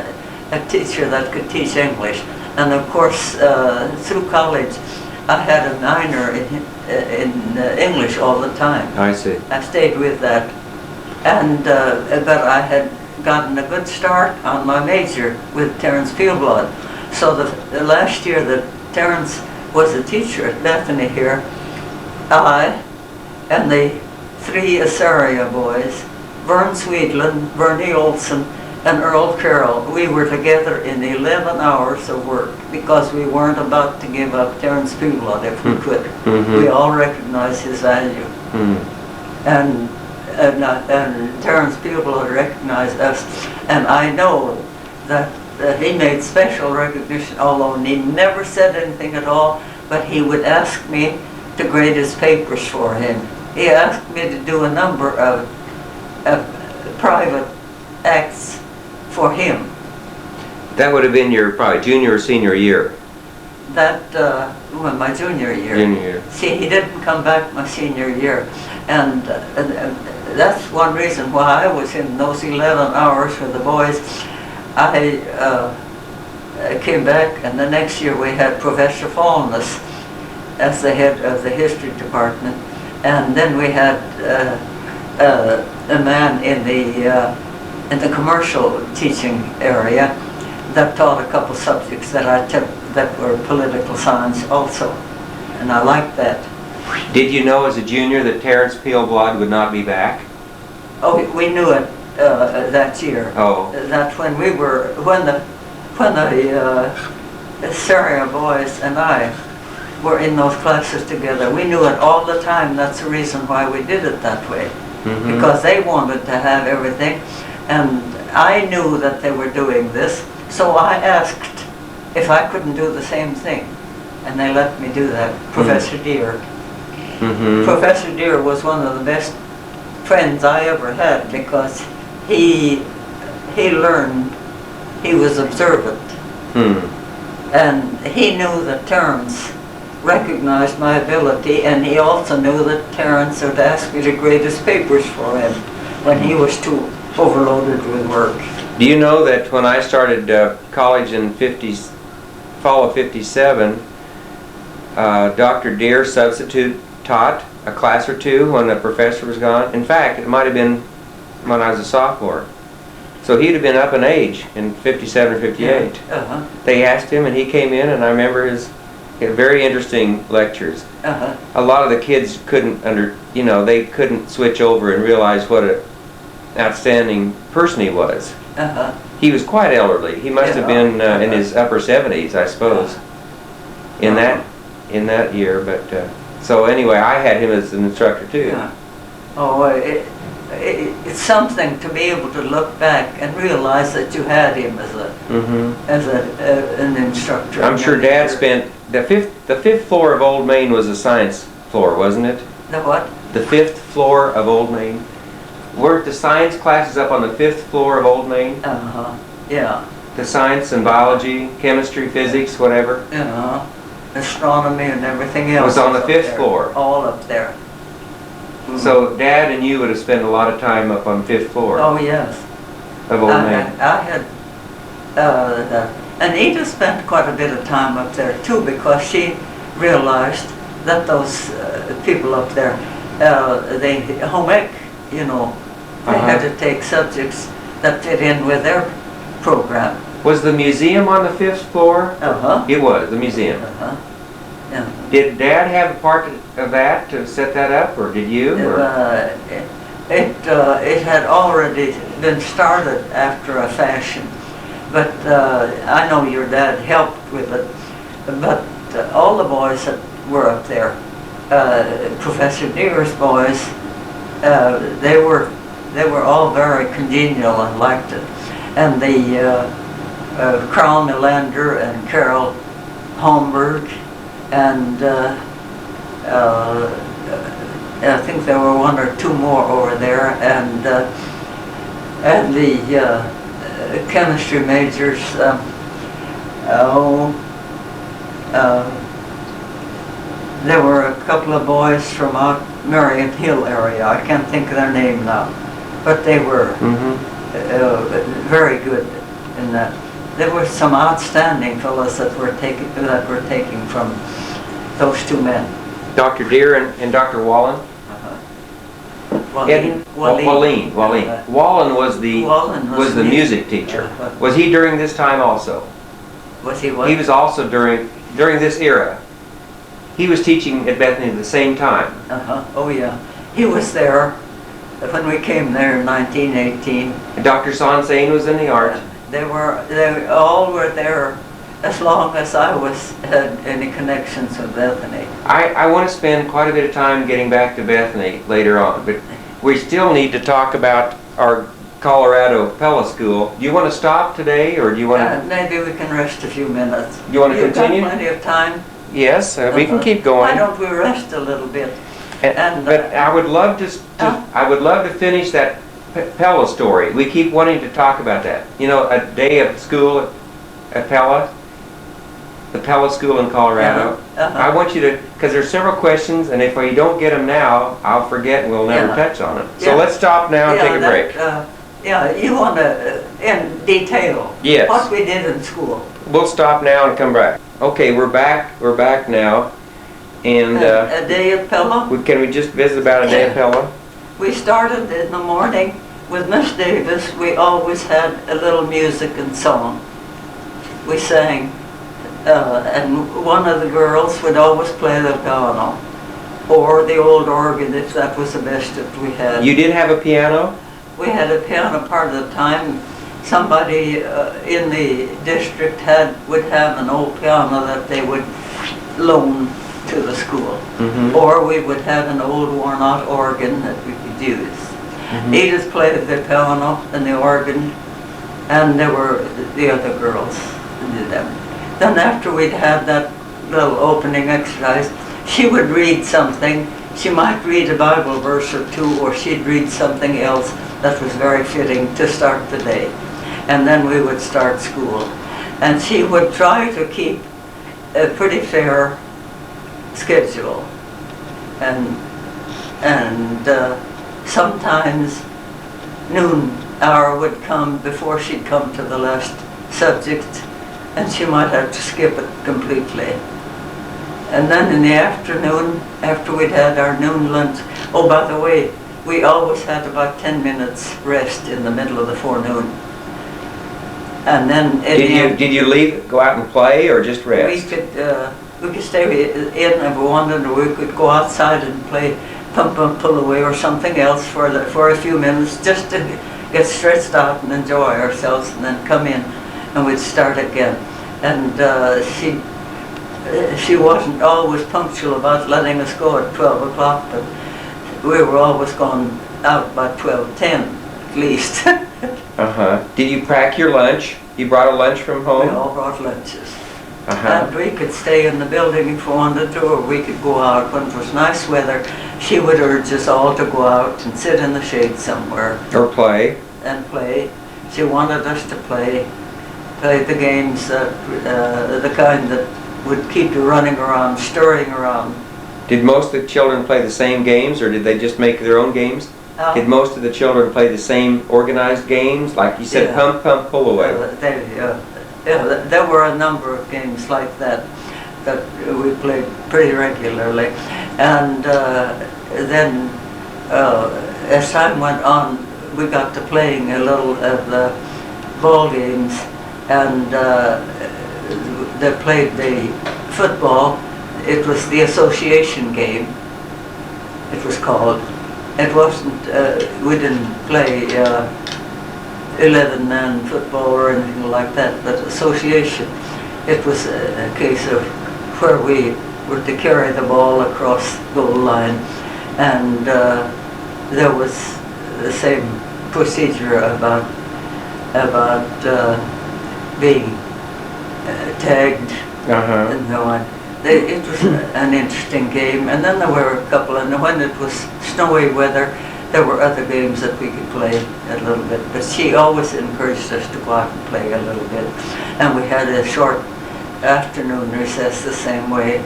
B: a teacher that could teach English. And of course, through college, I had a minor in English all the time.
A: I see.
B: I stayed with that. And but I had gotten a good start on my major with Terence Fieldblood. So the last year that Terence was a teacher at Bethany here, I and the three Assyria boys, Vern Swedlund, Bernie Olson, and Earl Carroll, we were together in 11 hours of work because we weren't about to give up Terence Fieldblood if we could. We all recognized his value. And Terence Fieldblood recognized us. And I know that he made special recognition, although he never said anything at all, but he would ask me to grade his papers for him. He asked me to do a number of private acts for him.
A: That would have been your probably junior or senior year.
B: That, well, my junior year.
A: Junior year.
B: See, he didn't come back my senior year. And that's one reason why I was in those 11 hours for the boys. I came back, and the next year we had Professor Fallness as the head of the history department. And then we had a man in the commercial teaching area that taught a couple subjects that I took that were political science also, and I liked that.
A: Did you know as a junior that Terrence Peelblad would not be back?
B: Oh, we knew it that year.
A: Oh.
B: That's when the Syria boys and I were in those classes together. We knew it all the time. That's the reason why we did it that way. Mm-hmm. Because they wanted to have everything. And I knew that they were doing this. So I asked if I couldn't do the same thing. And they let me do that. Professor Deere. Mm-hmm. Professor Deere was one of the best friends I ever had because he learned, he was observant. And he knew that Terrence recognized my ability, and he also knew that Terrence would ask me to grade his papers for him when he was too overloaded with work.
A: Do you know that when I started college in fall of '57, Dr. Deere substitute taught a class or two when the professor was gone? In fact, it might have been when I was a sophomore. So he'd have been up in age in '57 or '58.
B: Uh-huh.
A: They asked him, and he came in, and I remember his very interesting lectures.
B: Uh-huh.
A: A lot of the kids couldn't they couldn't switch over and realize what an outstanding person he was.
B: Uh-huh.
A: He was quite elderly. He must have been in his upper 70s, I suppose, in that year. But so anyway, I had him as an instructor too.
B: Yeah. Oh, it's something to be able to look back and realize that you had him as an instructor.
A: I'm sure Dad spent the fifth floor of Old Main was a science floor, wasn't it?
B: The what?
A: The 5th floor of Old Main. Weren't the science classes up on the 5th floor of Old Main?
B: Yeah.
A: The science and biology, chemistry, physics, whatever.
B: Yeah. Astronomy and everything else.
A: Was on the 5th floor.
B: All up there. Mm-hmm.
A: So Dad and you would have spent a lot of time up on 5th floor.
B: Oh yes.
A: Of Old Main.
B: I had, and Ada spent quite a bit of time up there too because she realized that those people up there, they home ec, they had to take subjects that fit in with their program.
A: Was the museum on the 5th floor? It was, the museum.
B: Yeah.
A: Did Dad have a part of that to set that up, or did you?
B: It had already been started after a fashion, but I know your dad helped with it. But all the boys that were up there, Professor Deere's boys, they were all very congenial and liked it. And the Carl Melander and Carol Holmberg, and I think there were one or two more over there, and the chemistry majors. There were a couple of boys from out Marion Hill area. I can't think of their name now, but they were very good in that. There were some outstanding fellows that were taking from those two men.
A: Dr. Deere and Dr. Wallen?
B: Wallin.
A: Wallen was the music teacher. Was he during this time also?
B: Was he what?
A: He was also during this era. He was teaching at Bethany at the same time.
B: Oh yeah. He was there when we came there in 1918.
A: And Dr. Sonsane was in the art.
B: They all were there as long as I had any connections with Bethany.
A: I want to spend quite a bit of time getting back to Bethany later on, but we still need to talk about our Colorado Pella School. Do you want to stop today, or do you want to...
B: maybe we can rest a few minutes.
A: You want to continue?
B: You've got plenty of time.
A: Yes, we can keep going.
B: Why don't we rest a little bit?
A: But I would love to finish that Pella story. We keep wanting to talk about that. A day of school at Pella, the Pella School in Colorado. I want you to, because there's several questions, and if we don't get them now, I'll forget and we'll never touch on it. So let's stop now and take a break.
B: You want to, in detail,
A: yes,
B: what we did in school.
A: We'll stop now and come back. Okay, we're back now. And
B: a day at Pella?
A: Can we just visit about a day at Pella?
B: We started in the morning with Miss Davis. We always had a little music and song. We sang, and one of the girls would always play the piano. or the old organ if that was the best that we had.
A: You did have a piano?
B: We had a piano part of the time. Somebody in the district would have an old piano that they would loan to the school.
A: Mm-hmm.
B: Or we would have an old worn out organ that we could use.
A: Mm-hmm.
B: Edith played the piano and the organ, and there were the other girls who did them. Then after we'd had that little opening exercise, she would read something. She might read a Bible verse or two, or she'd read something else that was very fitting to start the day. And then we would start school. And she would try to keep a pretty fair schedule. And sometimes noon hour would come before she'd come to the last subject, and she might have to skip it completely. And then in the afternoon, after we'd had our noon lunch, oh, by the way, we always had about 10 minutes rest in the middle of the forenoon. And then
A: Did you leave, go out and play, or just rest?
B: we could stay in if we wanted, or we could go outside and play pump and pull away or something else for a few minutes, just to get stretched out and enjoy ourselves, and then come in and we'd start again. And she wasn't always punctual about letting us go at 12 o'clock, but we were always going out by 12:10 at least.
A: Uh-huh. Did you pack your lunch? You brought a lunch from home?
B: We all brought lunches.
A: Uh-huh.
B: And we could stay in the building if we wanted to, or we could go out when it was nice weather. She would urge us all to go out and sit in the shade somewhere.
A: Or play?
B: And play. She wanted us to play the games that, the kind that would keep you running around, stirring around.
A: Did most of the children play the same games, or did they just make their own games? Did most of the children play the same organized games? Like you said,
B: Yeah.
A: pump, pump, pull away.
B: There were a number of games like that we played pretty regularly. And then as time went on, we got to playing a little of the ball games, and they played the football. It was the association game, it was called. It wasn't, we didn't play 11-man football or anything like that, but association. It was a case of where we were to carry the ball across goal line, and there was the same procedure about being tagged and so on. It was an interesting game, and then there were a couple, and when it was snowy weather, there were other games that we could play a little bit, but she always encouraged us to go out and play a little bit. And we had a short afternoon recess the same way,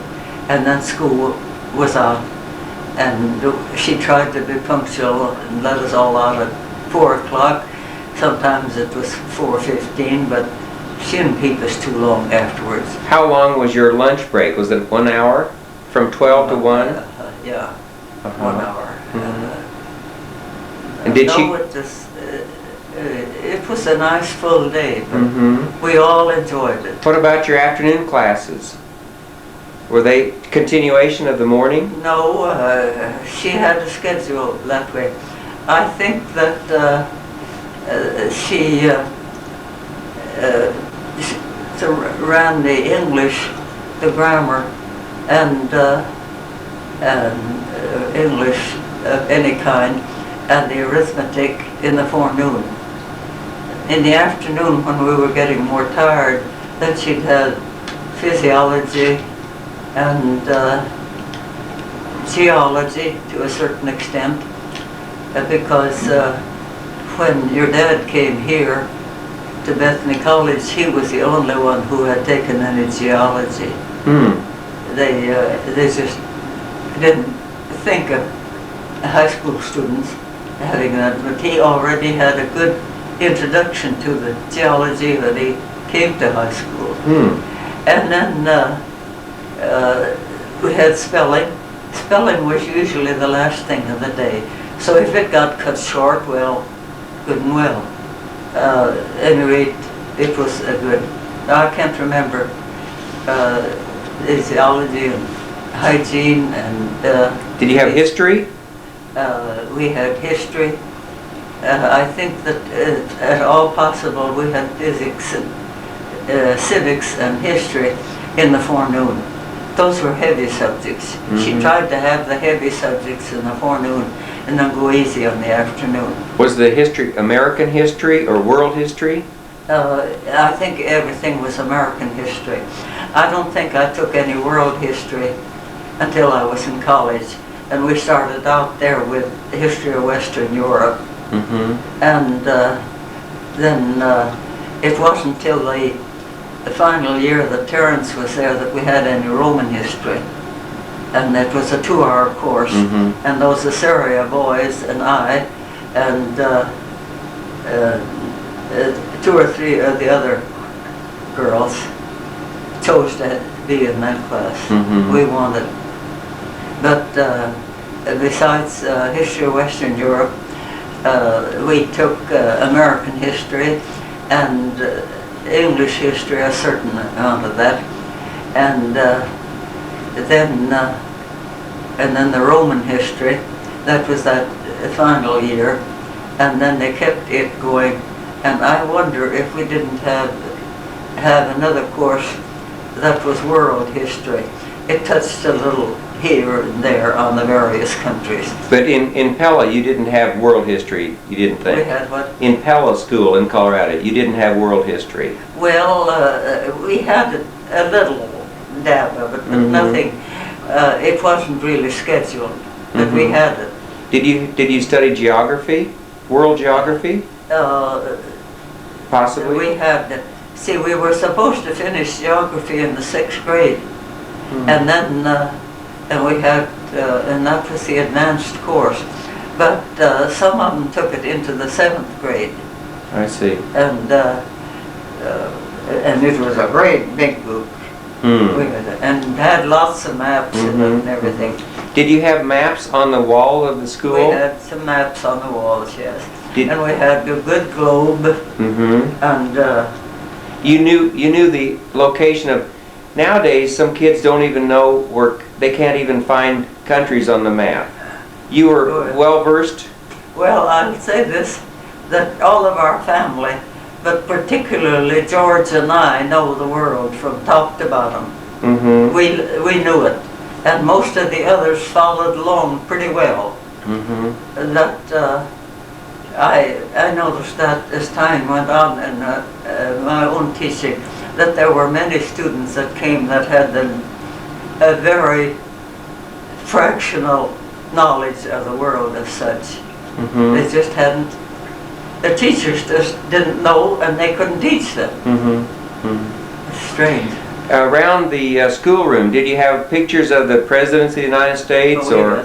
B: and then school was out, and she tried to be punctual and let us all out at 4 o'clock. Sometimes it was 4:15, but she didn't keep us too long afterwards.
A: How long was your lunch break? Was it 1 hour? From 12 to 1?
B: Yeah, 1 hour.
A: And did she...
B: It was a nice full day, but we all enjoyed it.
A: What about your afternoon classes? Were they continuation of the morning?
B: No, she had a schedule that way. I think that she ran the English, the grammar, and English of any kind, and the arithmetic in the forenoon. In the afternoon, when we were getting more tired, then she'd have physiology and geology to a certain extent, because when your dad came here to Bethany College, he was the only one who had taken any geology. They just didn't think of high school students having that, but he already had a good introduction to the geology when he came to high school. And then we had spelling. Spelling was usually the last thing of the day. So if it got cut short, well, good and well. Anyway, it was a good, I can't remember physiology and hygiene, and
A: Did you have history?
B: we had history. I think that at all possible we had physics and civics and history in the forenoon. Those were heavy subjects. She tried to have the heavy subjects in the forenoon and then go easy on the afternoon.
A: Was the history American history or world history?
B: I think everything was American history. I don't think I took any world history until I was in college, and we started out there with the history of Western Europe. And then it wasn't till the final year that Terence was there that we had any Roman history. And it was a 2-hour course. And those Assyria boys and I and 2 or 3 of the other girls chose to be in that class. We wanted. But besides history of Western Europe, we took American history and English history, a certain amount of that, and then the Roman history. That was that final year, and then they kept it going. And I wonder if we didn't have another course that was world history. It touched a little here and there on the various countries.
A: But in Pella, you didn't have world history, you didn't think?
B: We had what?
A: In Pella School in Colorado, you didn't have world history?
B: Well, we had a little dab of it, but nothing. It wasn't really scheduled, but we had it.
A: Did you study geography? World geography? Possibly?
B: We had, see, we were supposed to finish geography in the 6th grade, and then and we had, and that was the advanced course, but some of them took it into the 7th grade.
A: I see.
B: And it was a great big book. And had lots of maps in it and everything.
A: Did you have maps on the wall of the school?
B: We had some maps on the walls, yes. And we had a good globe. And
A: you knew the location of. Nowadays, some kids don't even know where, they can't even find countries on the map. You were well versed? Well,
B: I'll say this, that all of our family, but particularly George and I, know the world from top to bottom. We knew it, and most of the others followed along pretty well. That I noticed that as time went on in my own teaching, that there were many students that came that had a very fractional knowledge of the world as such. They just hadn't, the teachers just didn't know, and they couldn't teach them. It's strange.
A: Around the schoolroom, did you have pictures of the presidents of the United States, or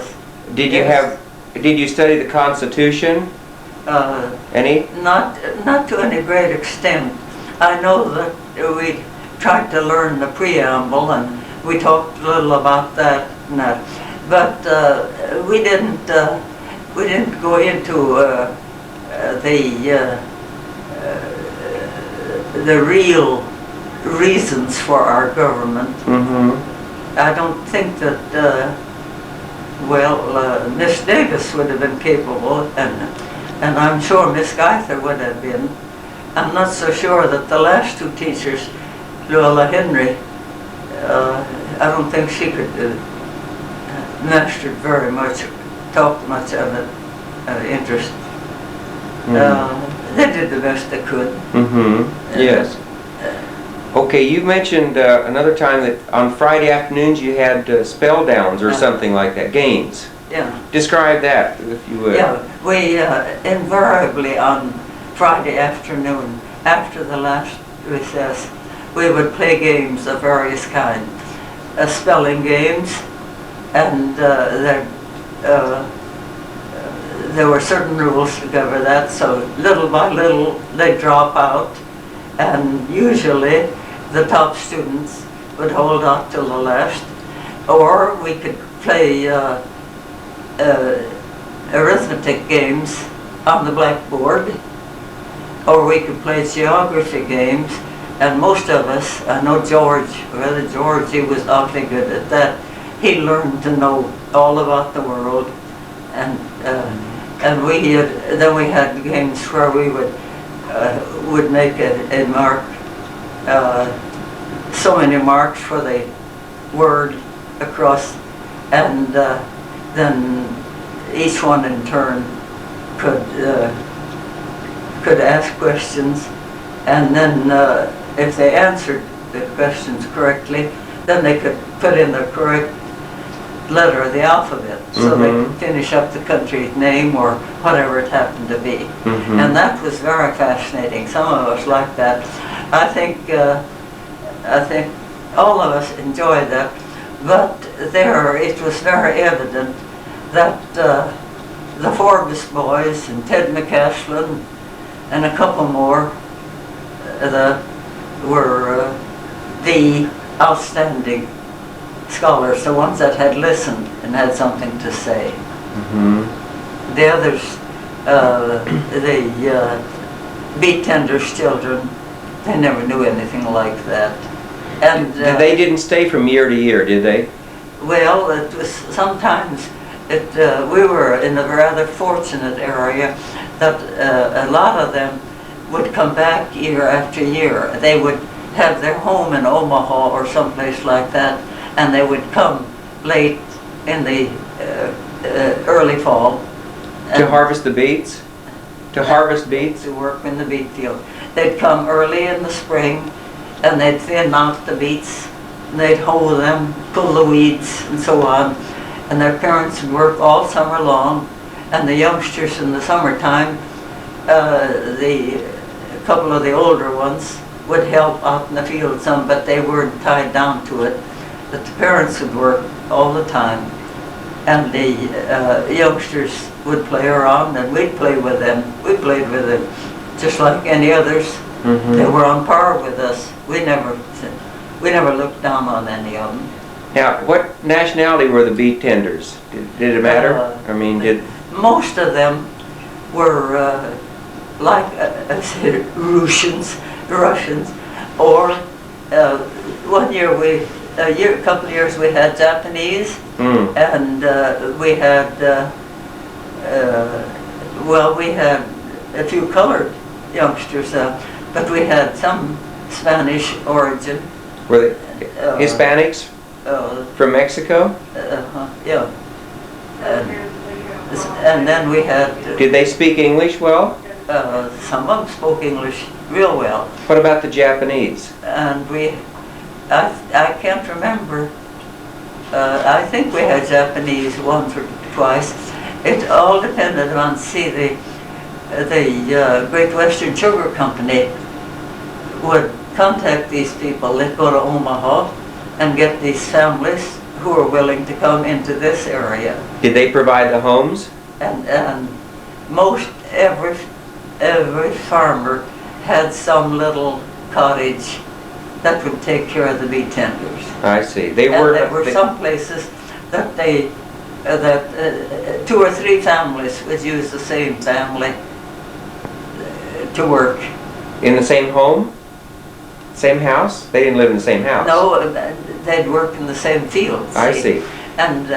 A: did you have? Did you study the Constitution? Any?
B: Not to any great extent. I know that we tried to learn the preamble, and we talked a little about that and that, but we didn't go into the real reasons for our government. I don't think that Miss Davis would have been capable, and I'm sure Miss Geither would have been. I'm not so sure that the last 2 teachers, Luella Henry, I don't think she could master it very much, talk much of it, interest. They did the best they could.
A: Yes. Okay, you mentioned another time that on Friday afternoons you had spell downs or something like that, games.
B: Yeah.
A: Describe that, if you would.
B: Yeah, we invariably on Friday afternoon, after the last recess, we would play games of various kinds. Spelling games, and there were certain rules to cover that, so little by little they drop out, and usually the top students would hold out till the last, or we could play arithmetic games on the blackboard, or we could play geography games, and most of us, I know George, he was awfully good at that, he learned to know all about the world, and then we had games where we would make a mark, so many marks for the word across, and then each one in turn could ask questions, and then if they answered the questions correctly, then they could put in the correct letter of the alphabet, so they could finish up the country's name or whatever it happened to be. And that was very fascinating. Some of us liked that. I think all of us enjoyed that, but it was very evident that the Forbes boys and Ted McCaslin and a couple more were the outstanding scholars, the ones that had listened and had something to say. The others, the beat tenders' children, they never knew anything like that. And
A: they didn't stay from year to year, did they?
B: Well, it was sometimes we were in a rather fortunate area that a lot of them would come back year after year. They would have their home in Omaha or someplace like that, and they would come late in the early fall.
A: To harvest the beets? To harvest beets?
B: To work in the beet field. They'd come early in the spring, and they'd thin out the beets, and they'd hoe them, pull the weeds, and so on. And their parents would work all summer long, and the youngsters in the summertime, a couple of the older ones would help out in the field some, but they weren't tied down to it. But the parents would work all the time, and the youngsters would play around, and we'd play with them. We played with them just like any others. They were on par with us. We never looked down on any of them.
A: Now, what nationality were the beet tenders? Did it matter? I mean,
B: most of them were like I said, Russians, or one year a couple of years we had Japanese, and we had we had a few colored youngsters, but we had some Spanish origin.
A: Were they Hispanics from Mexico?
B: Yeah. And then we had...
A: Did they speak English well?
B: Some of them spoke English real well.
A: What about the Japanese?
B: And I can't remember. I think we had Japanese once or twice. It all depended on, the Great Western Sugar Company would contact these people. They'd go to Omaha and get these families who were willing to come into this area.
A: Did they provide the homes?
B: And most every farmer had some little cottage that would take care of the beet tenders.
A: I see.
B: There were some places that two or three families would use the same family to work.
A: In the same home? Same house? They didn't live in the same house?
B: No, they'd work in the same fields.
A: I see.
B: And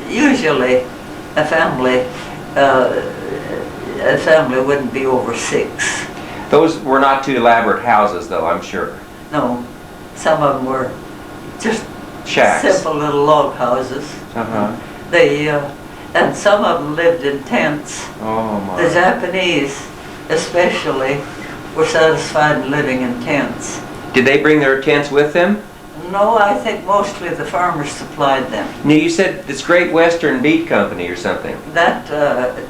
B: usually a family wouldn't be over 6.
A: Those were not too elaborate houses, though, I'm sure.
B: No, some of them were just
A: shacks,
B: simple little log houses. And some of them lived in tents.
A: Oh my!
B: The Japanese, especially, were satisfied in living in tents.
A: Did they bring their tents with them?
B: No, I think mostly the farmers supplied them.
A: Now you said this Great Western Beet Company or something.
B: That the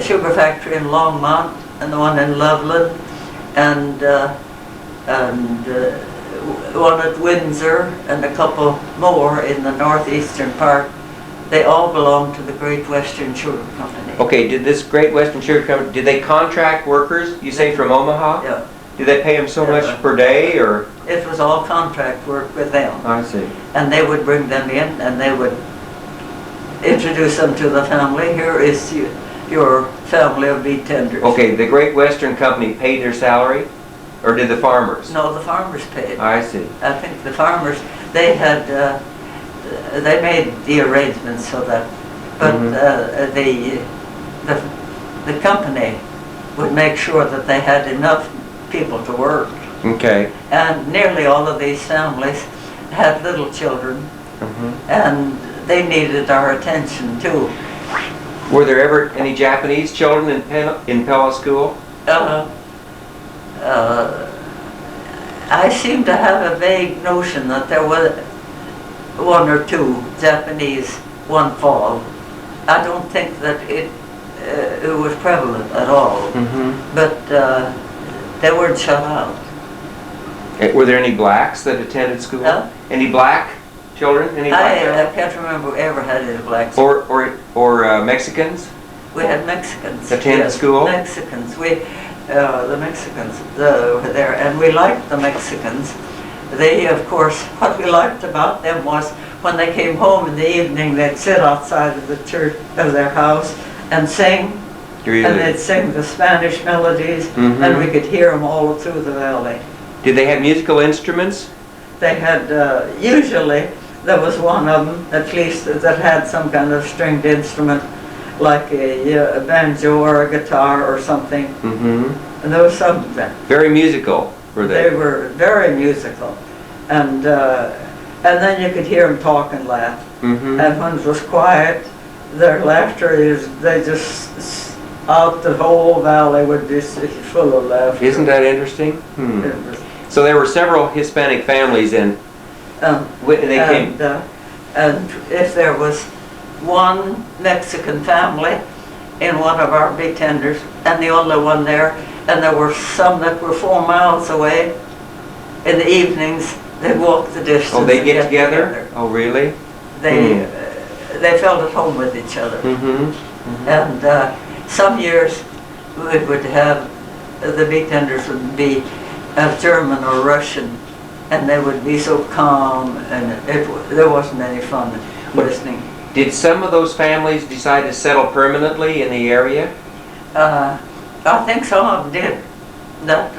B: sugar factory in Longmont and the one in Loveland and one at Windsor and a couple more in the northeastern part, they all belong to the Great Western Sugar Company.
A: Okay, did this Great Western Sugar Company, did they contract workers, you say from Omaha?
B: Yeah.
A: Did they pay them so much per day, or?
B: It was all contract work with them.
A: I see.
B: And they would bring them in and they would introduce them to the family. Here is your family of beet tenders.
A: Okay, the Great Western Company paid their salary? Or did the farmers?
B: No, the farmers paid.
A: I see.
B: I think the farmers, they had, they made the arrangements so that, but the company would make sure that they had enough people to work.
A: Okay.
B: And nearly all of these families had little children, and they needed our attention too.
A: Were there ever any Japanese children in Pella School?
B: I seem to have a vague notion that there was one or two Japanese one fall. I don't think that it was prevalent at all, but they weren't shut out.
A: Were there any blacks that attended school? Any black children? Any black children?
B: I can't remember we ever had any blacks.
A: Or Mexicans?
B: We had Mexicans.
A: Attended school?
B: Mexicans. The Mexicans were there, and we liked the Mexicans. They, of course, what we liked about them was when they came home in the evening, they'd sit outside of the church of their house and sing. Really? And they'd sing the Spanish melodies, and we could hear them all through the valley.
A: Did they have musical instruments?
B: They had, usually, there was one of them, at least, that had some kind of stringed instrument, like a banjo or a guitar or something. And there was some of them.
A: Very musical, were they?
B: They were very musical. And then you could hear them talk and laugh. And when it was quiet, their laughter they just, out the whole valley would be full of laughter.
A: Isn't that interesting? So there were several Hispanic families and they came.
B: And if there was one Mexican family in one of our big tenders, and the only one there, and there were some that were 4 miles away, in the evenings they'd walk the distance.
A: Oh, they get together? Oh, really?
B: They felt at home with each other. And some years we would have, the big tenders would be German or Russian, and they would be so calm, and there wasn't any fun listening.
A: Did some of those families decide to settle permanently in the area?
B: I think some of them did. That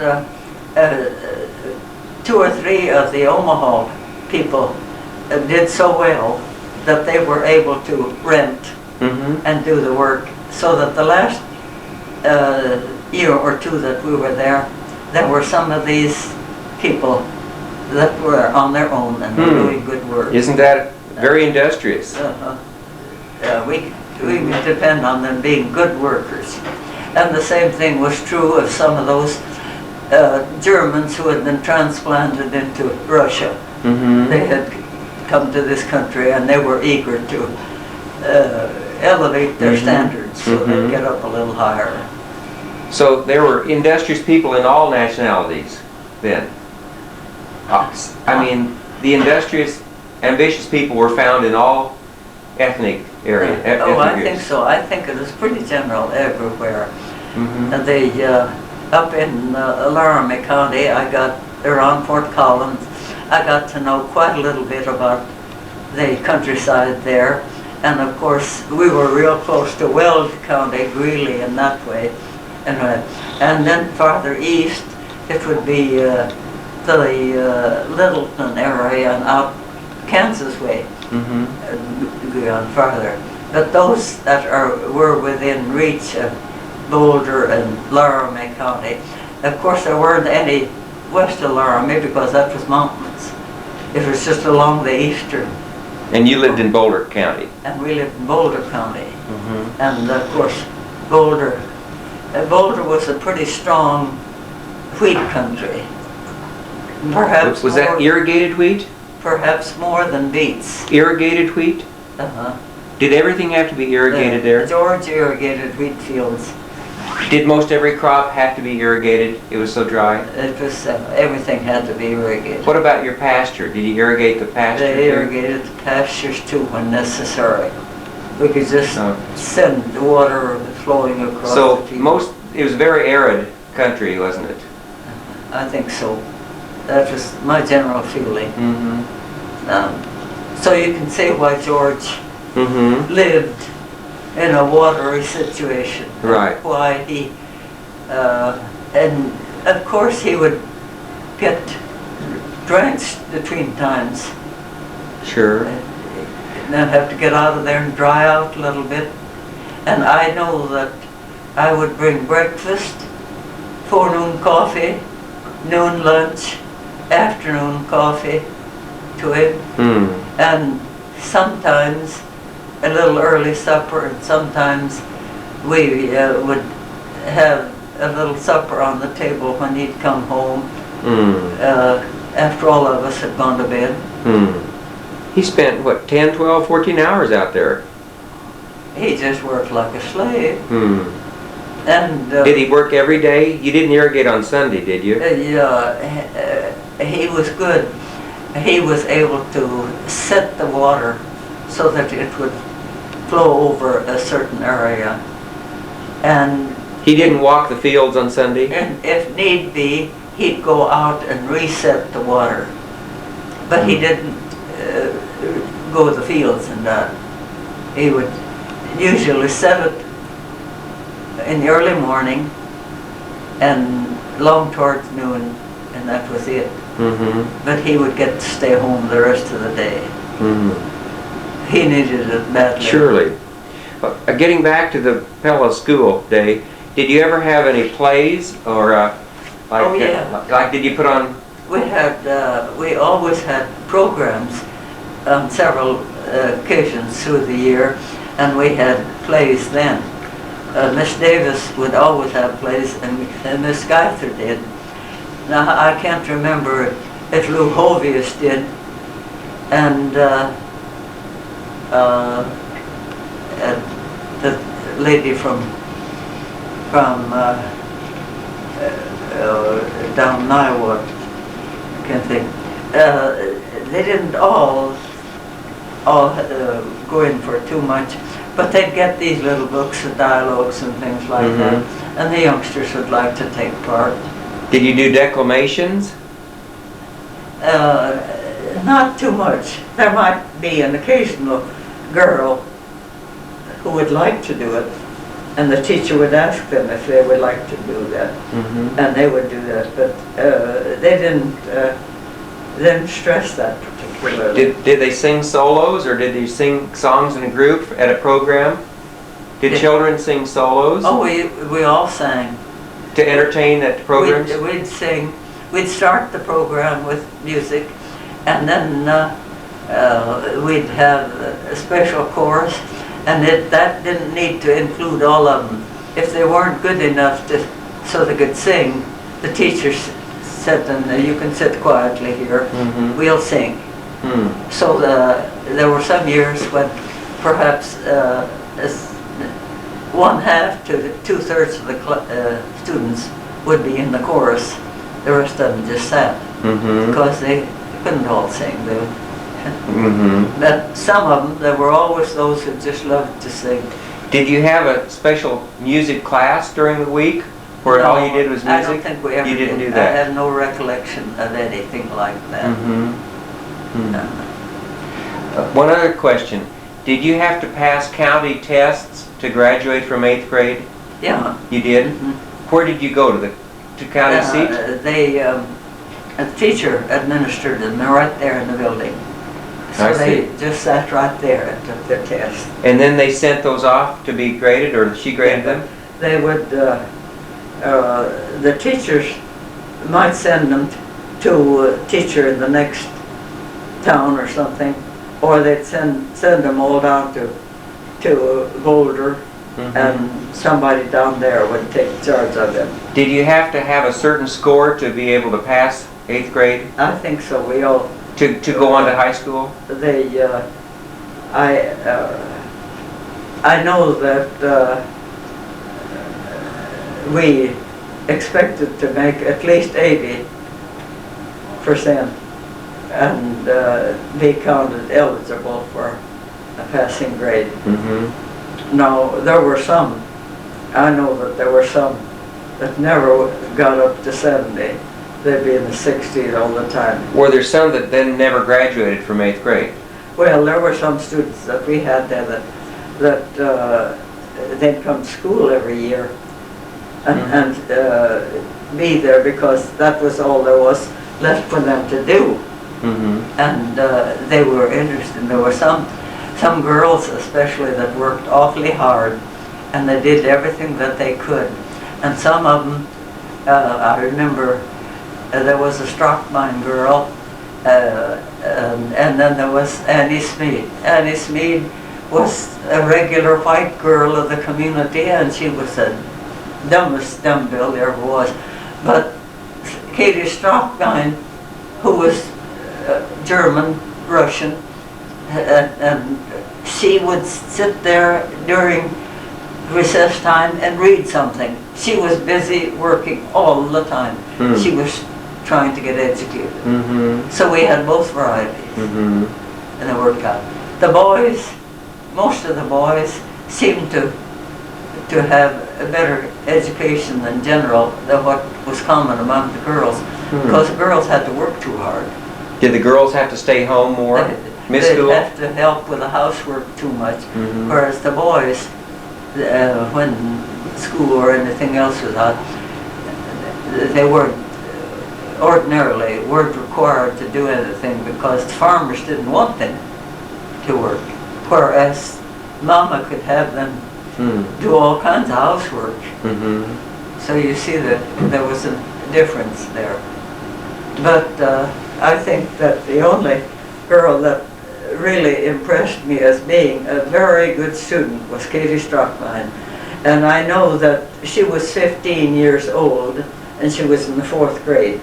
B: 2 or 3 of the Omaha people did so well that they were able to rent and do the work, so that the last year or 2 that we were there were some of these people that were on their own and were doing good work.
A: Isn't that very industrious?
B: We depend on them being good workers. And the same thing was true of some of those Germans who had been transplanted into Russia. They had come to this country and they were eager to elevate their standards so they'd get up a little higher.
A: So there were industrious people in all nationalities then? I mean, the industrious, ambitious people were found in all ethnic areas.
B: I think so. I think it was pretty general everywhere. And they, up in Laramie County, around Fort Collins, I got to know quite a little bit about the countryside there. And of course, we were real close to Weld County, Greeley, in that way. And then farther east, it would be the Littleton area and out Kansas way, go on farther. But those that were within reach of Boulder and Laramie County, of course there weren't any west of Laramie because that was mountains. It was just along the eastern.
A: And you lived in Boulder County?
B: And we lived in Boulder County. And of course, Boulder was a pretty strong wheat country. Perhaps
A: was that irrigated wheat?
B: Perhaps more than beets.
A: Irrigated wheat? Did everything have to be irrigated there?
B: George irrigated wheat fields.
A: Did most every crop have to be irrigated? It was so dry?
B: It was, everything had to be irrigated.
A: What about your pasture? Did you irrigate the pasture?
B: They irrigated the pastures too when necessary. We could just send the water flowing across the field.
A: It was very arid country, wasn't it?
B: I think so. That was my general feeling. So you can see why George lived in a watery situation.
A: Right.
B: Why he, and of course he would get drenched between times
A: Sure.
B: And then have to get out of there and dry out a little bit. And I know that I would bring breakfast, forenoon coffee, noon lunch, afternoon coffee to him. And sometimes a little early supper, and sometimes we would have a little supper on the table when he'd come home after all of us had gone to bed.
A: He spent, what, 10, 12, 14 hours out there?
B: He just worked like a slave. And
A: did he work every day? You didn't irrigate on Sunday, did you?
B: Yeah, he was good. He was able to set the water so that it would flow over a certain area. And
A: he didn't walk the fields on Sunday?
B: And if need be, he'd go out and reset the water. But he didn't go to the fields and that. He would usually set it in the early morning and long towards noon, and that was it. But he would get to stay home the rest of the day. He needed it badly.
A: Surely. Getting back to the Pella School day, did you ever have any plays or like did you put on?
B: We always had programs on several occasions through the year, and we had plays then. Miss Davis would always have plays, and Miss Geither did. Now I can't remember if Lou Hovius did, and the lady from down Iowa, I can't think. They didn't all go in for too much, but they'd get these little books of dialogues and things like that, and the youngsters would like to take part.
A: Did you do declamations?
B: Not too much. There might be an occasional girl who would like to do it, and the teacher would ask them if they would like to do that, and they would do that, but they didn't stress that particularly.
A: Did they sing solos, or did they sing songs in a group at a program? Did children sing solos?
B: Oh, we all sang.
A: To entertain at the programs?
B: We'd sing. We'd start the program with music, and then we'd have a special chorus, and that didn't need to include all of them. If they weren't good enough so they could sing, the teachers said, you can sit quietly here, we'll sing. So there were some years when perhaps one half to 2/3 of the students would be in the chorus. The rest of them just sat because they couldn't all sing. But some of them, there were always those who just loved to sing.
A: Did you have a special music class during the week where all you did was music?
B: I don't think we ever
A: did. You didn't do
B: I
A: that?
B: have no recollection of anything like that.
A: One other question. Did you have to pass county tests to graduate from 8th grade?
B: Yeah.
A: You did? Where did you go, to county seat?
B: A teacher administered them. They're right there in the building. So they just sat right there and took their test.
A: And then they sent those off to be graded, or she graded them?
B: They would, the teachers might send them to a teacher in the next town or something, or they'd send them all down to Boulder, and somebody down there would take charge of them.
A: Did you have to have a certain score to be able to pass 8th grade?
B: I think so. We all
A: to go on to high school.
B: I know that we expected to make at least 80% and be counted eligible for a passing grade. Now, there were some, I know that there were some that never got up to 70. They'd be in the 60s all the time.
A: Were there some that then never graduated from 8th grade?
B: Well, there were some students that we had there that they'd come to school every year and be there because that was all there was left for them to do. and they were interested. There were some girls especially that worked awfully hard, and they did everything that they could. And some of them, I remember there was a Strockmine girl, and then there was Annie Smead. Annie Smead was a regular white girl of the community, and she was the dumbest dumbbell there ever was. But Katie Strockmine, who was German, Russian, and she would sit there during recess time and read something. She was busy working all the time. She was trying to get educated. So we had both varieties, and it worked out. The boys, most of the boys seemed to have a better education than general than what was common among the girls, because the girls had to work too hard.
A: Did the girls have to stay home more? Miss school?
B: They'd have to help with the housework too much, whereas the boys, when school or anything else was out, they weren't weren't required to do anything, because the farmers didn't want them to work, whereas Mama could have them do all kinds of housework. So you see that there was a difference there. But I think that the only girl that really impressed me as being a very good student was Katie Strockmine. And I know that she was 15 years old, and she was in the 4th grade.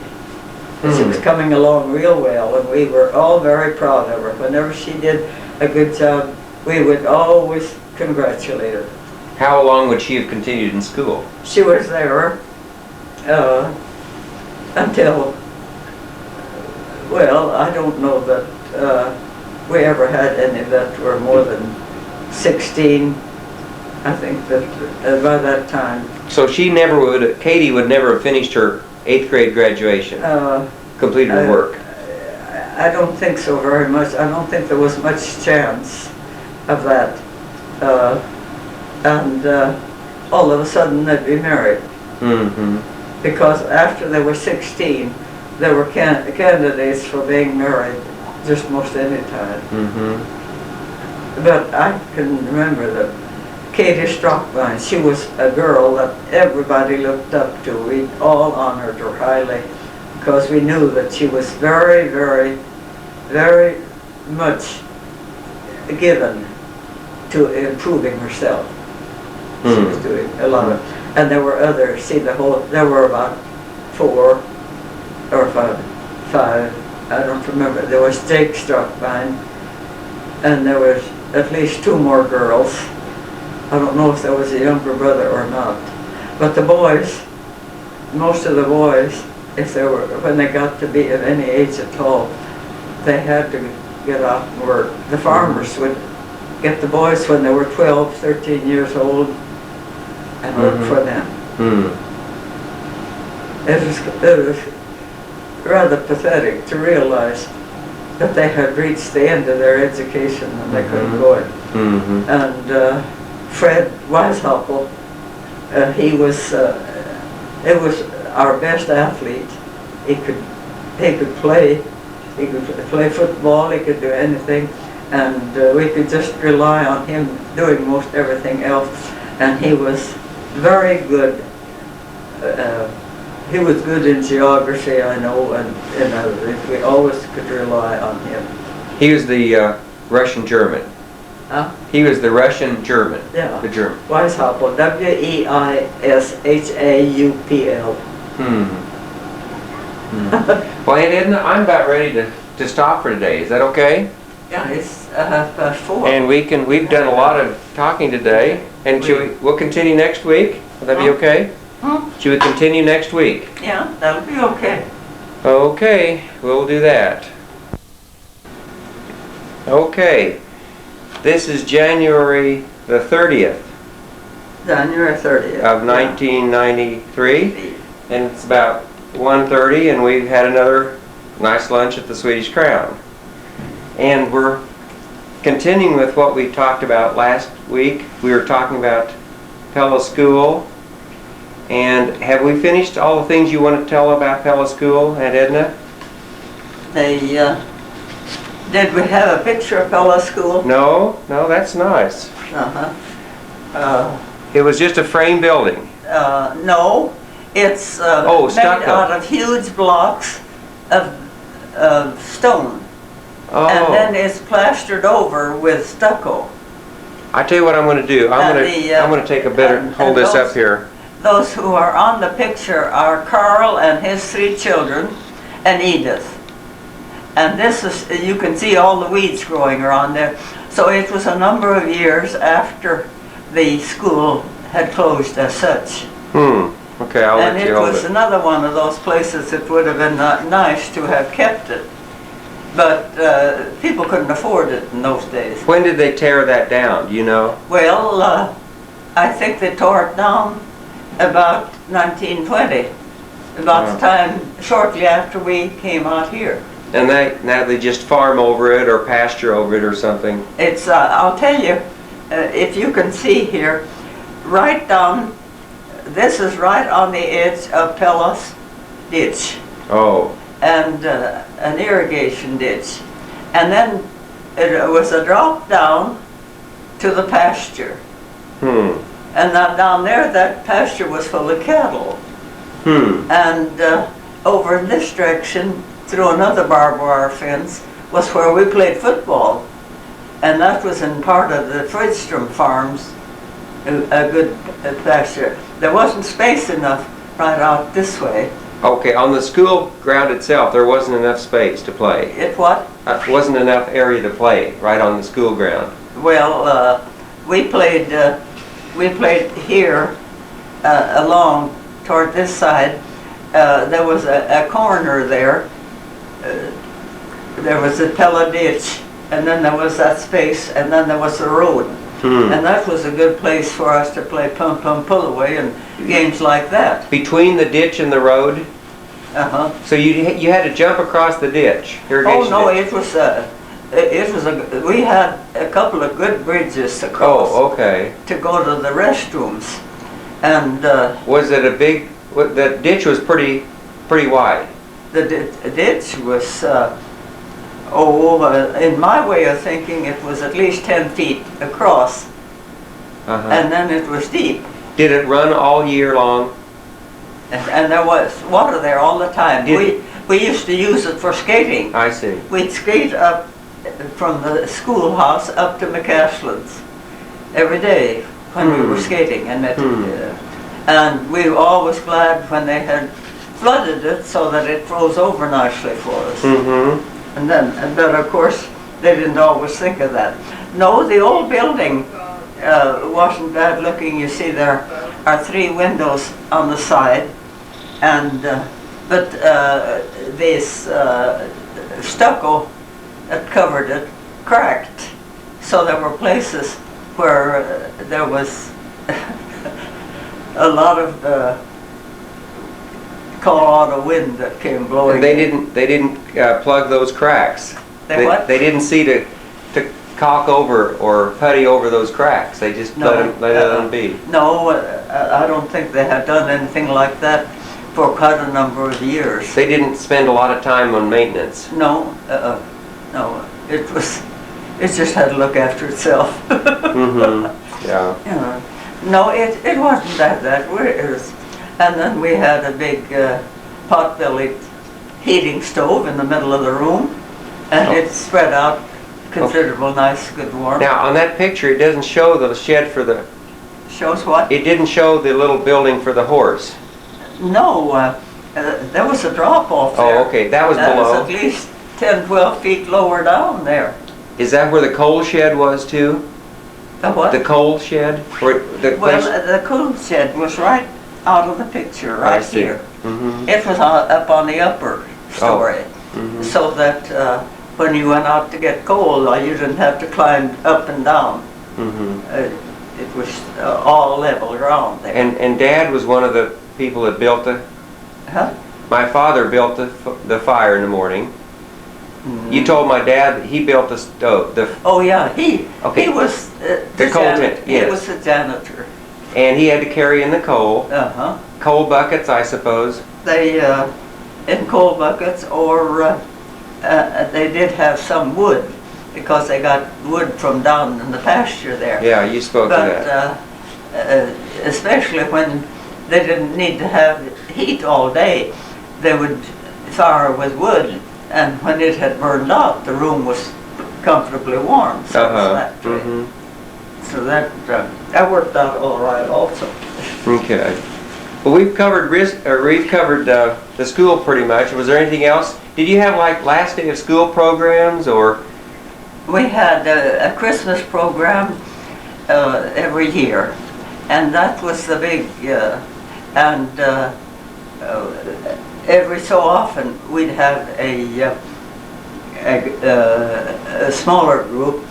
B: And she was coming along real well, and we were all very proud of her. Whenever she did a good job, we would always congratulate her.
A: How long would she have continued in school?
B: She was there until, well, I don't know that we ever had any that were more than 16. I think that by that time. So
A: she never would, Katie would never have finished her 8th grade graduation, completed her work.
B: I don't think so very much. I don't think there was much chance of that. And all of a sudden they'd be married. Because after they were 16, there were candidates for being married just most any time. But I can remember that Katie Strockmine, she was a girl that everybody looked up to. We all honored her highly, because we knew that she was very, very, very much given to improving herself. She was doing a lot of, and there were others. See, there were about 4 or 5, I don't remember. There was Jake Strockmine, and there was at least 2 more girls. I don't know if there was a younger brother or not. But the boys, most of the boys, if they were, when they got to be of any age at all, they had to get out and work. The farmers would get the boys when they were 12, 13 years old and work for them. It was rather pathetic to realize that they had reached the end of their education and they couldn't go in. And Fred Weishaupt, he was our best athlete. He could play football. He could do anything, and we could just rely on him doing most everything else. And he was very good. He was good in geography, I know, and we always could rely on him.
A: He was the Russian German.
B: Huh?
A: He was the Russian German.
B: Yeah.
A: The German.
B: Weishaupt, Weishaupl.
A: Well, Aunt Edna, I'm about ready to stop for today. Is that okay?
B: Yeah, it's 4:30.
A: And we've done a lot of talking today, and we'll continue next week. Will that be okay? Should we continue next week?
B: Yeah, that'll be okay.
A: Okay, we'll do that. Okay, this is January the 30th.
B: January 30th.
A: Of 1993, and it's about 1:30, and we've had another nice lunch at the Swedish Crown. And we're continuing with what we talked about last week. We were talking about Pella School. And have we finished all the things you want to tell about Pella School, Aunt Edna?
B: They, did we have a picture of Pella School?
A: No, no, that's nice. It was just a frame building.
B: No, it's made
A: stucco.
B: out of huge blocks of stone.
A: Oh.
B: And then it's plastered over with stucco.
A: I tell you what I'm going to do. I'm going to take a better hold this up here.
B: Those who are on the picture are Carl and his 3 children and Edith. And this is, you can see all the weeds growing around there. So it was a number of years after the school had closed as such.
A: Okay, I'll let you hold it.
B: And it was another one of those places that would have been nice to have kept it. But people couldn't afford it in those days.
A: When did they tear that down, do you know?
B: Well, I think they tore it down about 1920. About the time shortly after we came out here.
A: And now they just farm over it or pasture over it or something?
B: It's, I'll tell you, if you can see here, right down, this is right on the edge of Pella's ditch.
A: Oh.
B: And an irrigation ditch. And then it was a drop down to the pasture. And down there, that pasture was full of cattle. And over in this direction, through another barbed wire fence, was where we played football. And that was in part of the Fridstrom farms, a good pasture. There wasn't space enough right out this way.
A: Okay, on the school ground itself, there wasn't enough space to play.
B: It what?
A: Wasn't enough area to play right on the school ground.
B: Well, we played here along toward this side. There was a corner there. There was a Pella ditch, and then there was that space, and then there was the road. And that was a good place for us to play pump pull away and games like that.
A: Between the ditch and the road? So you had to jump across the ditch, irrigation
B: no,
A: ditch.
B: we had a couple of good bridges to cross.
A: Oh, okay.
B: To go to the restrooms. And
A: was it a big, the ditch was pretty wide?
B: The ditch was, in my way of thinking, it was at least 10 feet across. And then it was deep.
A: Did it run all year long?
B: And there was water there all the time. We used to use it for skating.
A: I see.
B: We'd skate up from the schoolhouse up to McCashlin's every day when we were skating. And we were always glad when they had flooded it so that it froze over nicely for us. And then, but of course, they didn't always think of that. No, the old building wasn't bad looking. You see, there are 3 windows on the side, and but this stucco that covered it cracked. So there were places where there was a lot of Colorado wind that came blowing.
A: And they didn't plug those cracks.
B: What?
A: They didn't see to caulk over or putty over those cracks. They just let them be. No,
B: I don't think they had done anything like that for quite a number of years.
A: They didn't spend a lot of time on maintenance.
B: No, no. It just had to look after itself.
A: Yeah.
B: No, it wasn't that weird. And then we had a big pot-bellied heating stove in the middle of the room, and it spread out considerable nice, good warmth.
A: Now, on that picture, it doesn't show the shed for the...
B: Shows what?
A: It didn't show the little building for the horse.
B: No, there was a drop-off there.
A: Oh, okay, that was below.
B: That was at least 10, 12 feet lower down there.
A: Is that where the coal shed was, too?
B: The what?
A: The coal shed?
B: The coal shed was right out of the picture, right here. It was up on the upper story, so that when you went out to get coal, you didn't have to climb up and down. It was all level ground there.
A: And Dad was one of the people that built the... My father built the fire in the morning. You told my dad that he built the stove.
B: Oh yeah, he was the
A: coal tent. Yes.
B: He was the janitor.
A: And he had to carry in the coal. Coal buckets, I suppose.
B: They in coal buckets or they did have some wood, because they got wood from down in the pasture there.
A: Yeah, you spoke to that.
B: Especially when they didn't need to have heat all day, they would fire with wood, and when it had burned out, the room was comfortably warm. So, so that worked out all right also.
A: Okay. Well, we've covered the school pretty much. Was there anything else? Did you have like last day of school programs, or?
B: We had a Christmas program every year, and that was the big, every so often we'd have a smaller group,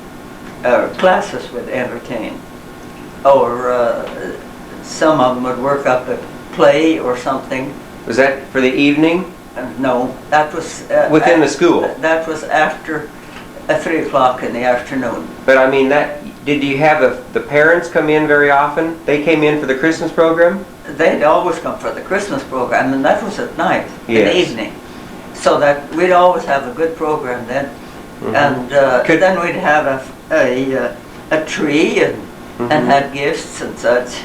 B: classes would entertain, or some of them would work up a play or something.
A: Was that for the evening?
B: No, that was
A: within the school.
B: That was after 3 o'clock in the afternoon.
A: But I mean, did you have the parents come in very often? They came in for the Christmas program?
B: They'd always come for the Christmas program, and that was at night, in the evening. So that we'd always have a good program then. And then we'd have a tree and had gifts and such.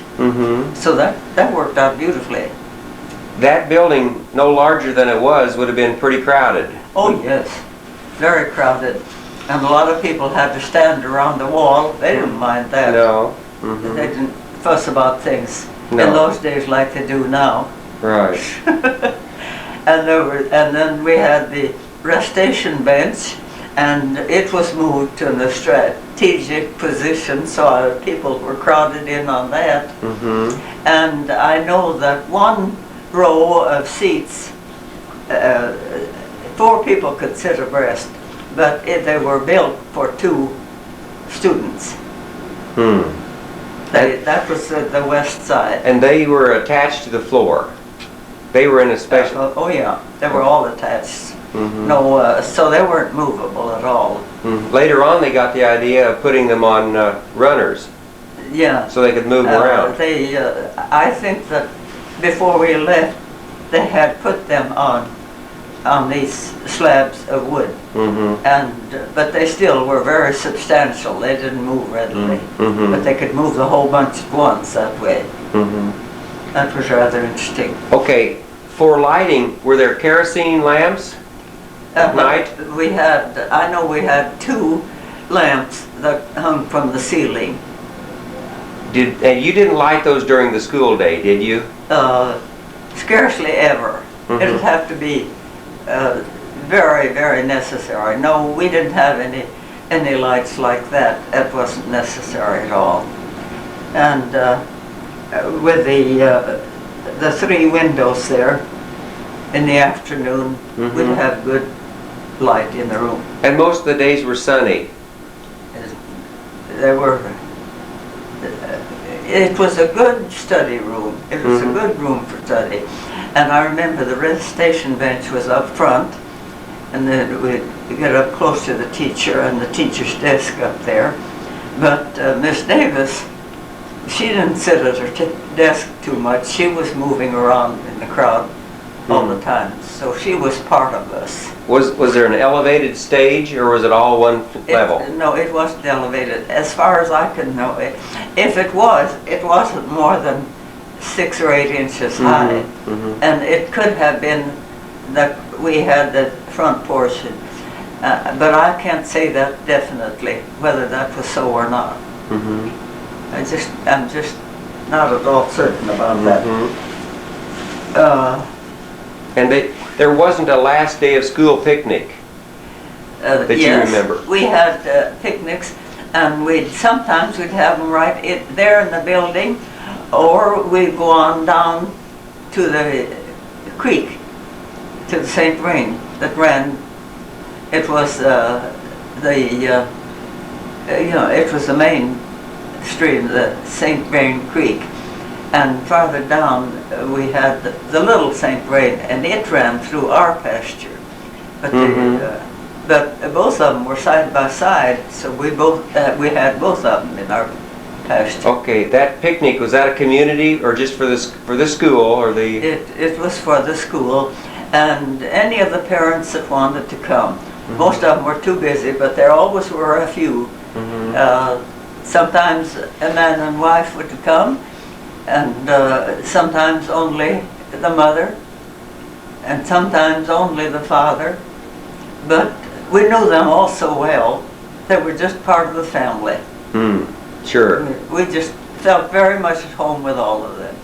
B: So that worked out beautifully.
A: That building, no larger than it was, would have been pretty crowded.
B: Oh yes, very crowded. And a lot of people had to stand around the wall. They didn't mind that.
A: No.
B: They didn't fuss about things in those days like they do now.
A: Right.
B: And then we had the recitation bench, and it was moved to a strategic position, so people were crowded in on that. And I know that one row of seats, 4 people could sit abreast, but they were built for 2 students. That was the west side.
A: And they were attached to the floor. They were in a special...
B: oh yeah, they were all attached. No, so they weren't movable at all.
A: Later on they got the idea of putting them on runners.
B: Yeah.
A: So they could move around.
B: I think that before we left, they had put them on these slabs of wood, but they still were very substantial. They didn't move readily, but they could move the whole bunch at once that way. That was rather interesting.
A: Okay, for lighting, were there kerosene lamps at night?
B: I know we had 2 lamps that hung from the ceiling.
A: And you didn't light those during the school day, did you?
B: Scarcely ever. It'd have to be very, very necessary. No, we didn't have any lights like that. That wasn't necessary at all. And with the 3 windows there, in the afternoon, we'd have good light in the room.
A: And most of the days were sunny.
B: It was a good study room. It was a good room for study. And I remember the recitation bench was up front, and then we'd get up close to the teacher and the teacher's desk up there. But Miss Davis, she didn't sit at her desk too much. She was moving around in the crowd all the time, so she was part of us.
A: Was there an elevated stage, or was it all one level?
B: No, it wasn't elevated. As far as I can know, if it wasn't more than 6 or 8 inches high, and it could have been that we had the front portion, but I can't say that definitely whether that was so or not. I'm just not at all certain about that.
A: And there wasn't a last day of school picnic that you remember?
B: We had picnics, and sometimes we'd have them right there in the building, or we'd go on down to the creek, to the St. Vrain that ran. It was it was the main stream, the St. Vrain Creek. And farther down, we had the little St. Vrain, and it ran through our pasture. But, but both of them were side by side, so we had both of them in our pasture.
A: Okay, that picnic, was that a community, or just for the school, or the?
B: It was for the school, and any of the parents that wanted to come. Most of them were too busy, but there always were a few. Sometimes a man and wife would come, and sometimes only the mother, and sometimes only the father. But we knew them all so well. They were just part of the family.
A: Sure.
B: We just felt very much at home with all of them.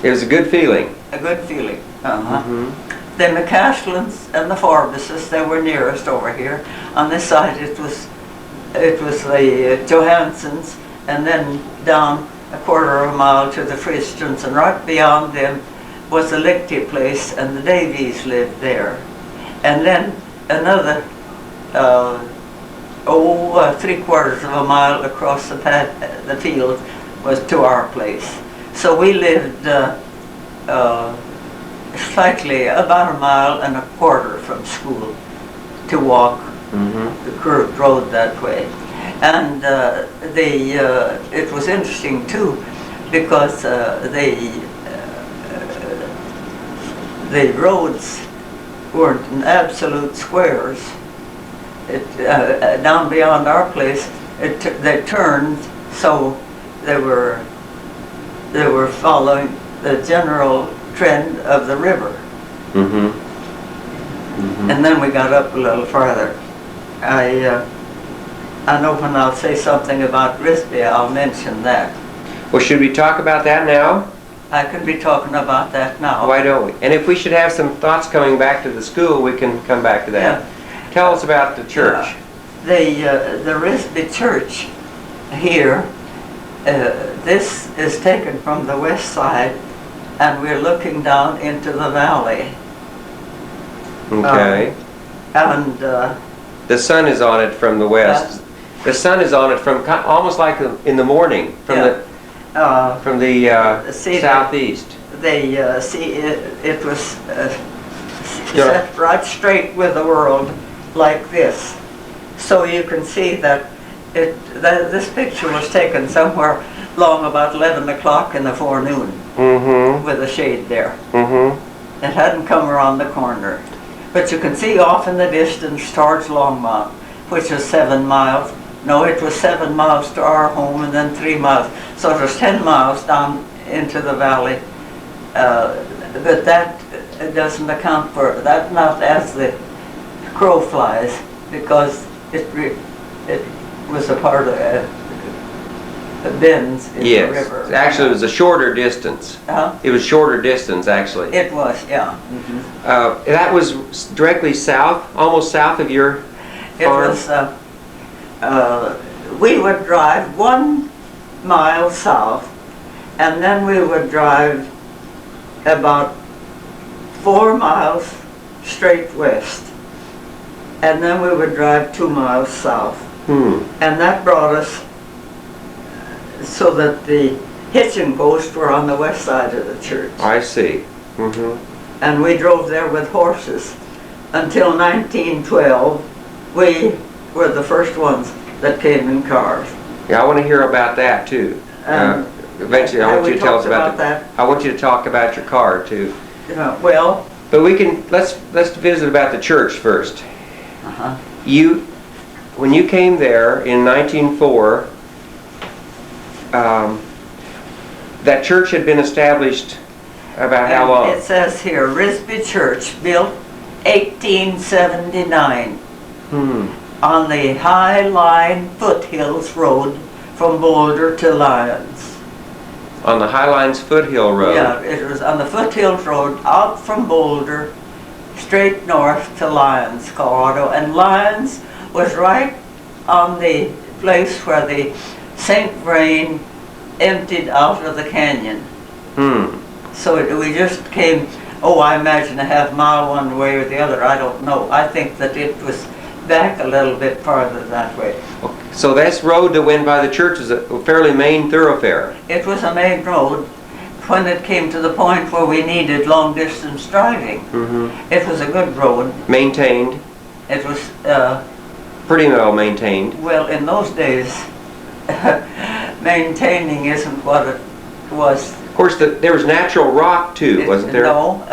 A: It was a good feeling.
B: A good feeling. The McCashlins and the Forbeses, they were nearest over here. On this side it was the Johansons, and then down a quarter of a mile to the Christians, and right beyond them was the Lichty place, and the Davies lived there. And then another 3/4 of a mile across the field was to our place. So we lived slightly about 1.25 miles from school to walk the curved road that way. And it was interesting too, because the roads weren't in absolute squares. Down beyond our place, they turned, so they were following the general trend of the river. And then we got up a little farther. I know when I'll say something about Risby, I'll mention that.
A: Well, should we talk about that now?
B: I can be talking about that now.
A: Why don't we? And if we should have some thoughts coming back to the school, we can come back to that.
B: Yeah.
A: Tell us about the church.
B: The Risby Church here, this is taken from the west side, and we're looking down into the valley.
A: Okay.
B: And
A: the sun is on it from the west. The sun is on it from almost like in the morning from the southeast. It was set right straight with the world like this. So you can see that this picture was taken somewhere long about 11 o'clock in the forenoon with a shade there. It hadn't come around the corner. But you can see off in the distance towards Longmont, which is 7 miles. No, it was 7 miles to our home and then 3 miles. So it was 10 miles down into the valley. But that doesn't account for that, not as the crow flies, because it was a part of the bends in the river. Actually it was a shorter distance. It was shorter distance, actually.
B: It was, yeah.
A: That was directly south, almost south of your farm?
B: It was, we would drive 1 mile south, and then we would drive about 4 miles straight west, and then we would drive 2 miles south. And that brought us so that the hitching posts were on the west side of the church.
A: I see.
B: And we drove there with horses until 1912. We were the first ones that came in cars.
A: Yeah, I want to hear about that too. Eventually, I want you to tell us about that. I want you to talk about your car too.
B: Well,
A: but we can let's visit about the church first. When you came there in 1904, that church had been established about how long?
B: It says here, Risby Church, built 1879 on the High Line Foothills Road from Boulder to Lyons.
A: On the Highlines Foothill Road?
B: Yeah, it was on the Foothills Road out from Boulder, straight north to Lyons, Colorado. And Lyons was right on the place where the St. Vrain emptied out of the canyon. So we just came, I imagine a half mile one way or the other, I don't know. I think that it was back a little bit farther that way.
A: Okay. So this road that went by the church is a fairly main thoroughfare?
B: It was a main road when it came to the point where we needed long distance driving. It was a good road.
A: Maintained?
B: It was
A: pretty well maintained.
B: Well, in those days, maintaining isn't what it was.
A: Of course, there was natural rock too, wasn't there?
B: No,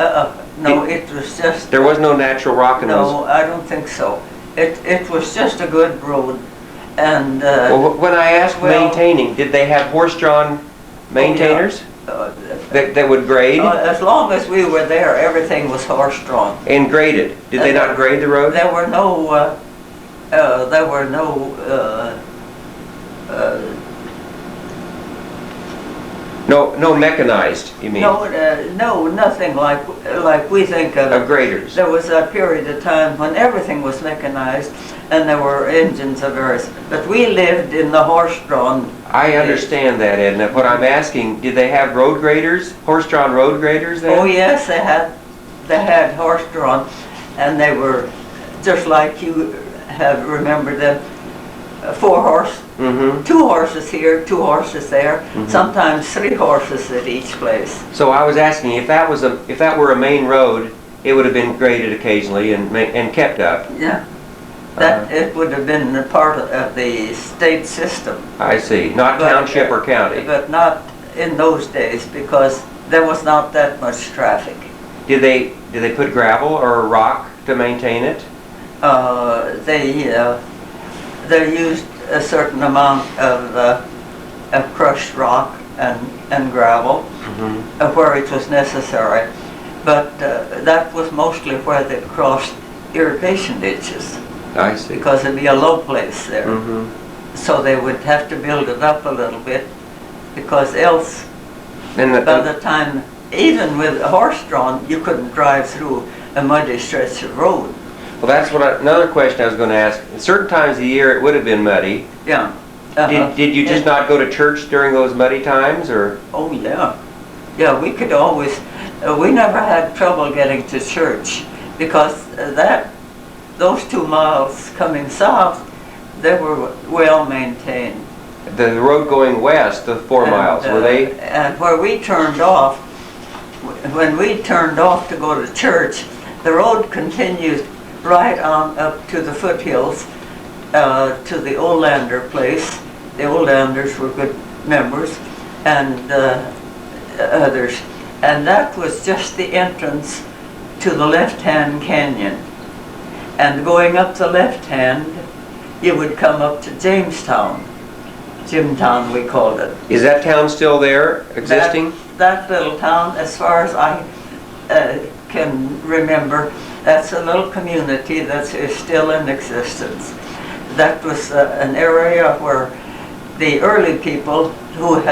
B: No, it was just...
A: There was no natural rock in those?
B: No, I don't think so. It was just a good road, and...
A: Well, when I asked maintaining, did they have horse-drawn maintainers that would grade?
B: As long as we were there, everything was horse-drawn.
A: And graded? Did they not grade the road?
B: There were no...
A: No mechanized, you mean?
B: No, nothing like we think of.
A: Of graders?
B: There was a period of time when everything was mechanized and there were engines of various, but we lived in the horse-drawn.
A: I understand that, Edna. What I'm asking, did they have road graders, horse-drawn road graders then?
B: Oh yes, they had horse-drawn, and they were just like you have remembered them. 4 horse, 2 horses here, 2 horses there, sometimes 3 horses at each place.
A: So I was asking, if that were a main road, it would have been graded occasionally and kept up.
B: Yeah, it would have been a part of the state system.
A: I see, not township or county.
B: But not in those days, because there was not that much traffic.
A: Did they put gravel or rock to maintain it?
B: They used a certain amount of crushed rock and gravel where it was necessary, but that was mostly where they crossed irrigation ditches.
A: I see.
B: Because it'd be a low place there. So they would have to build it up a little bit, because else, by the time, even with a horse-drawn, you couldn't drive through a muddy stretch of road.
A: Well, that's another question I was going to ask. At certain times of the year, it would have been muddy.
B: Yeah.
A: Did you just not go to church during those muddy times, or?
B: Oh yeah, yeah. We could always. We never had trouble getting to church, because those 2 miles coming south, they were well maintained.
A: The road going west, the 4 miles, were they?
B: And where we turned off, when we turned off to go to church, the road continued right on up to the foothills, to the Olander place. The Olanders were good members, and others. And that was just the entrance to the left-hand canyon. And going up the left hand, you would come up to Jamestown. Jimtown, we called it.
A: Is that town still there, existing?
B: That little town, as far as I can remember, that's a little community that is still in existence. That was an area where the early people who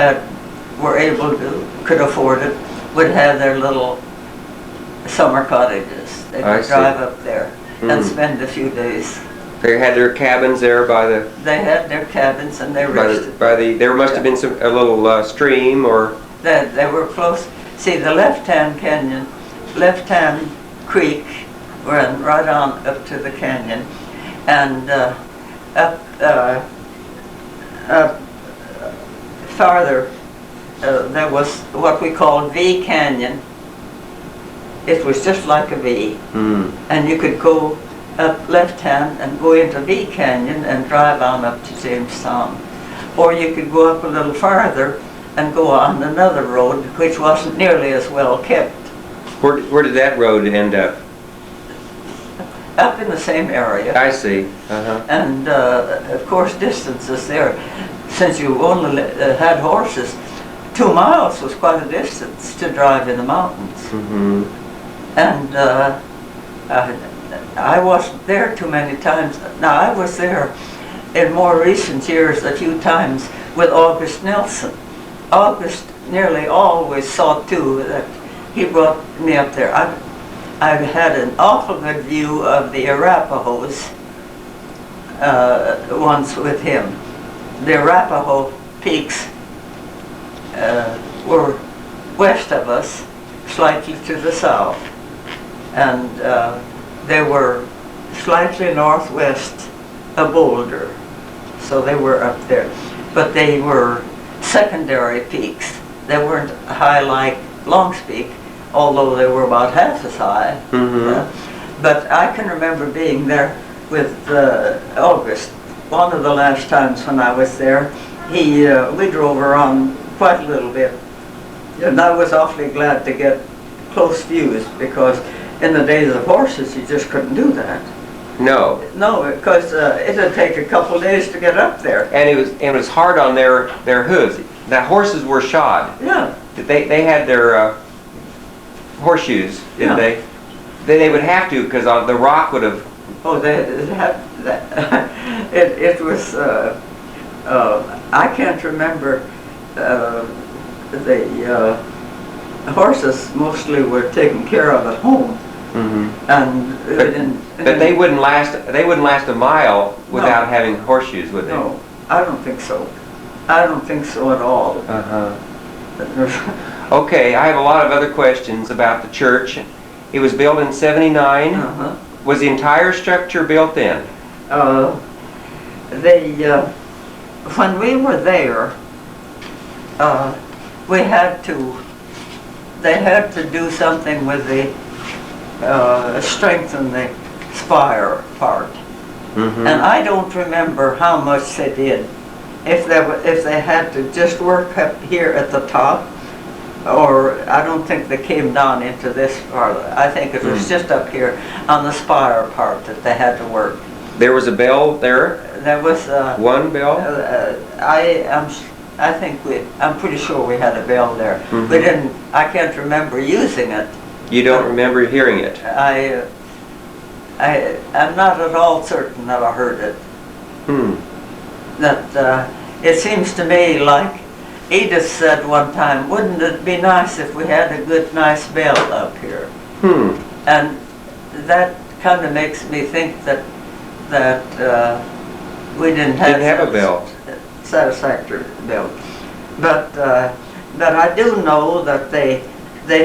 B: could afford it, would have their little summer cottages. They could drive up there and spend a few days.
A: They had their cabins there by the...
B: They had their cabins and they rested.
A: There must have been a little stream or...
B: They were close. See, the left-hand canyon, left-hand creek ran right on up to the canyon, and up farther there was what we called V Canyon. It was just like a V, and you could go up left-hand and go into V Canyon and drive on up to Jamestown, or you could go up a little farther and go on another road which wasn't nearly as well kept.
A: Where did that road end up?
B: Up in the same area.
A: I see.
B: And of course distances there. Since you only had horses, 2 miles was quite a distance to drive in the mountains. And I wasn't there too many times. Now I was there in more recent years a few times with August Nelson. August nearly always saw to that he brought me up there. I had an awful good view of the Arapahoes once with him. The Arapaho peaks were west of us, slightly to the south, and they were slightly northwest of Boulder, so they were up there. But they were secondary peaks. They weren't high like Longspeak, although they were about half as high. But I can remember being there with August. One of the last times when I was there, we drove around quite a little bit, and I was awfully glad to get close views, because In the days of horses, you just couldn't do that.
A: No.
B: No, because it'd take a couple days to get up there.
A: And it was hard on their hooves. Now horses were shod.
B: Yeah.
A: They had their horseshoes, didn't they? They would have to, because the rock would have.
B: Oh, they had that. It was. I can't remember. The horses mostly were taken care of at home.
A: Mm-hmm.
B: And
A: but they wouldn't last. They wouldn't last a mile without having horseshoes, would they?
B: No, I don't think so. I don't think so at all.
A: Okay, I have a lot of other questions about the church. It was built in '79. Was the entire structure built then?
B: When we were there, they had to do something with the strengthen the spire part.
A: Mm-hmm.
B: And I don't remember how much they did. If they had to just work up here at the top, or I don't think they came down into this part. I think it was just up here on the spire part that they had to work.
A: There was a bell there?
B: There was
A: one bell?
B: I'm pretty sure we had a bell there.
A: Mm-hmm.
B: We didn't. I can't remember using it.
A: You don't remember hearing it?
B: I'm not at all certain that I heard it. That it seems to me like Edith said one time, wouldn't it be nice if we had a good, nice bell up here? And that kind of makes me think that we didn't have
A: a bell.
B: Satisfactory bell. But I do know that they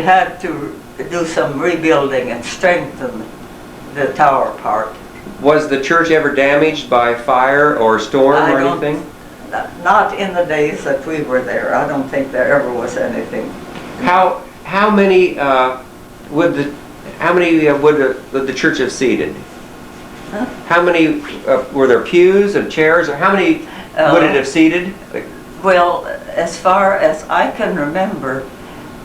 B: had to do some rebuilding and strengthen the tower part.
A: Was the church ever damaged by fire or storm or anything?
B: Not in the days that we were there. I don't think there ever was anything.
A: How many would the church have seated?
B: Huh?
A: How many were there pews and chairs, or how many would it have seated?
B: Well, as far as I can remember,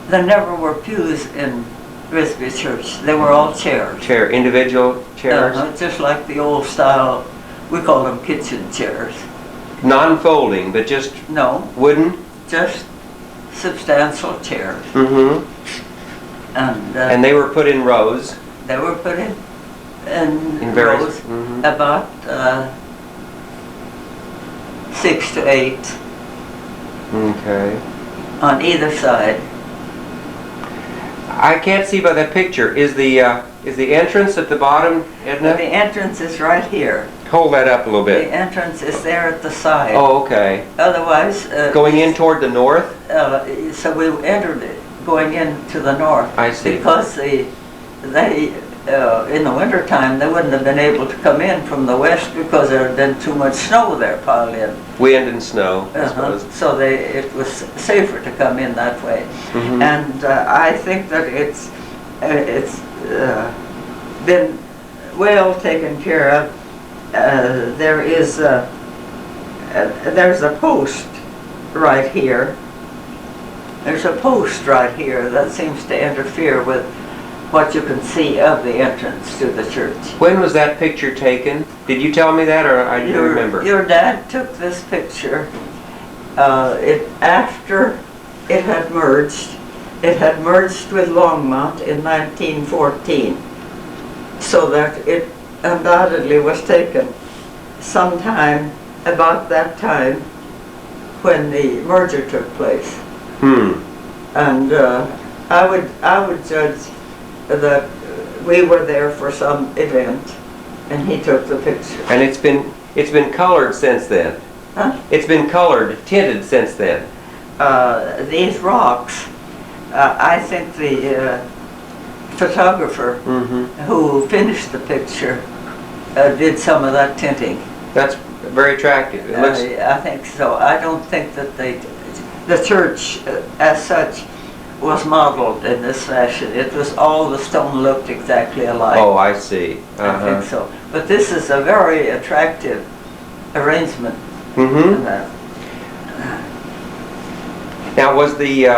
B: there never were pews in Risby Church. They were all chairs.
A: Individual chairs?
B: Just like the old style, we call them kitchen chairs.
A: Non-folding, but just wooden?
B: Just substantial chairs.
A: Mm-hmm. And they were put in rows?
B: They were put in
A: various,
B: rows, about 6 to 8.
A: Okay.
B: On either side.
A: I can't see by that picture. Is the entrance at the bottom, Edna?
B: The entrance is right here.
A: Hold that up a little bit.
B: The entrance is there at the side.
A: Oh, okay.
B: Otherwise...
A: going in toward the north?
B: So we entered it going into the north.
A: I see.
B: Because they in the wintertime, they wouldn't have been able to come in from the west because there had been too much snow there piled in.
A: Wind and snow, I suppose.
B: So it was safer to come in that way.
A: Mm-hmm.
B: And I think that it's been well taken care of. There's a post right here. There's a post right here that seems to interfere with what you can see of the entrance to the church.
A: When was that picture taken? Did you tell me that, or I don't remember?
B: Your dad took this picture after it had merged. It had merged with Longmont in 1914, so that it undoubtedly was taken sometime about that time when the merger took place. And I would judge that we were there for some event, and he took the picture.
A: And it's been colored since then.
B: Huh?
A: It's been colored, tinted since then.
B: These rocks, I think the photographer who finished the picture did some of that tinting.
A: That's very attractive. It looks.
B: I think so. I don't think that the church as such was modeled in this fashion. It was all the stone looked exactly alike.
A: Oh, I see.
B: I think so. But this is a very attractive arrangement.
A: Now, was the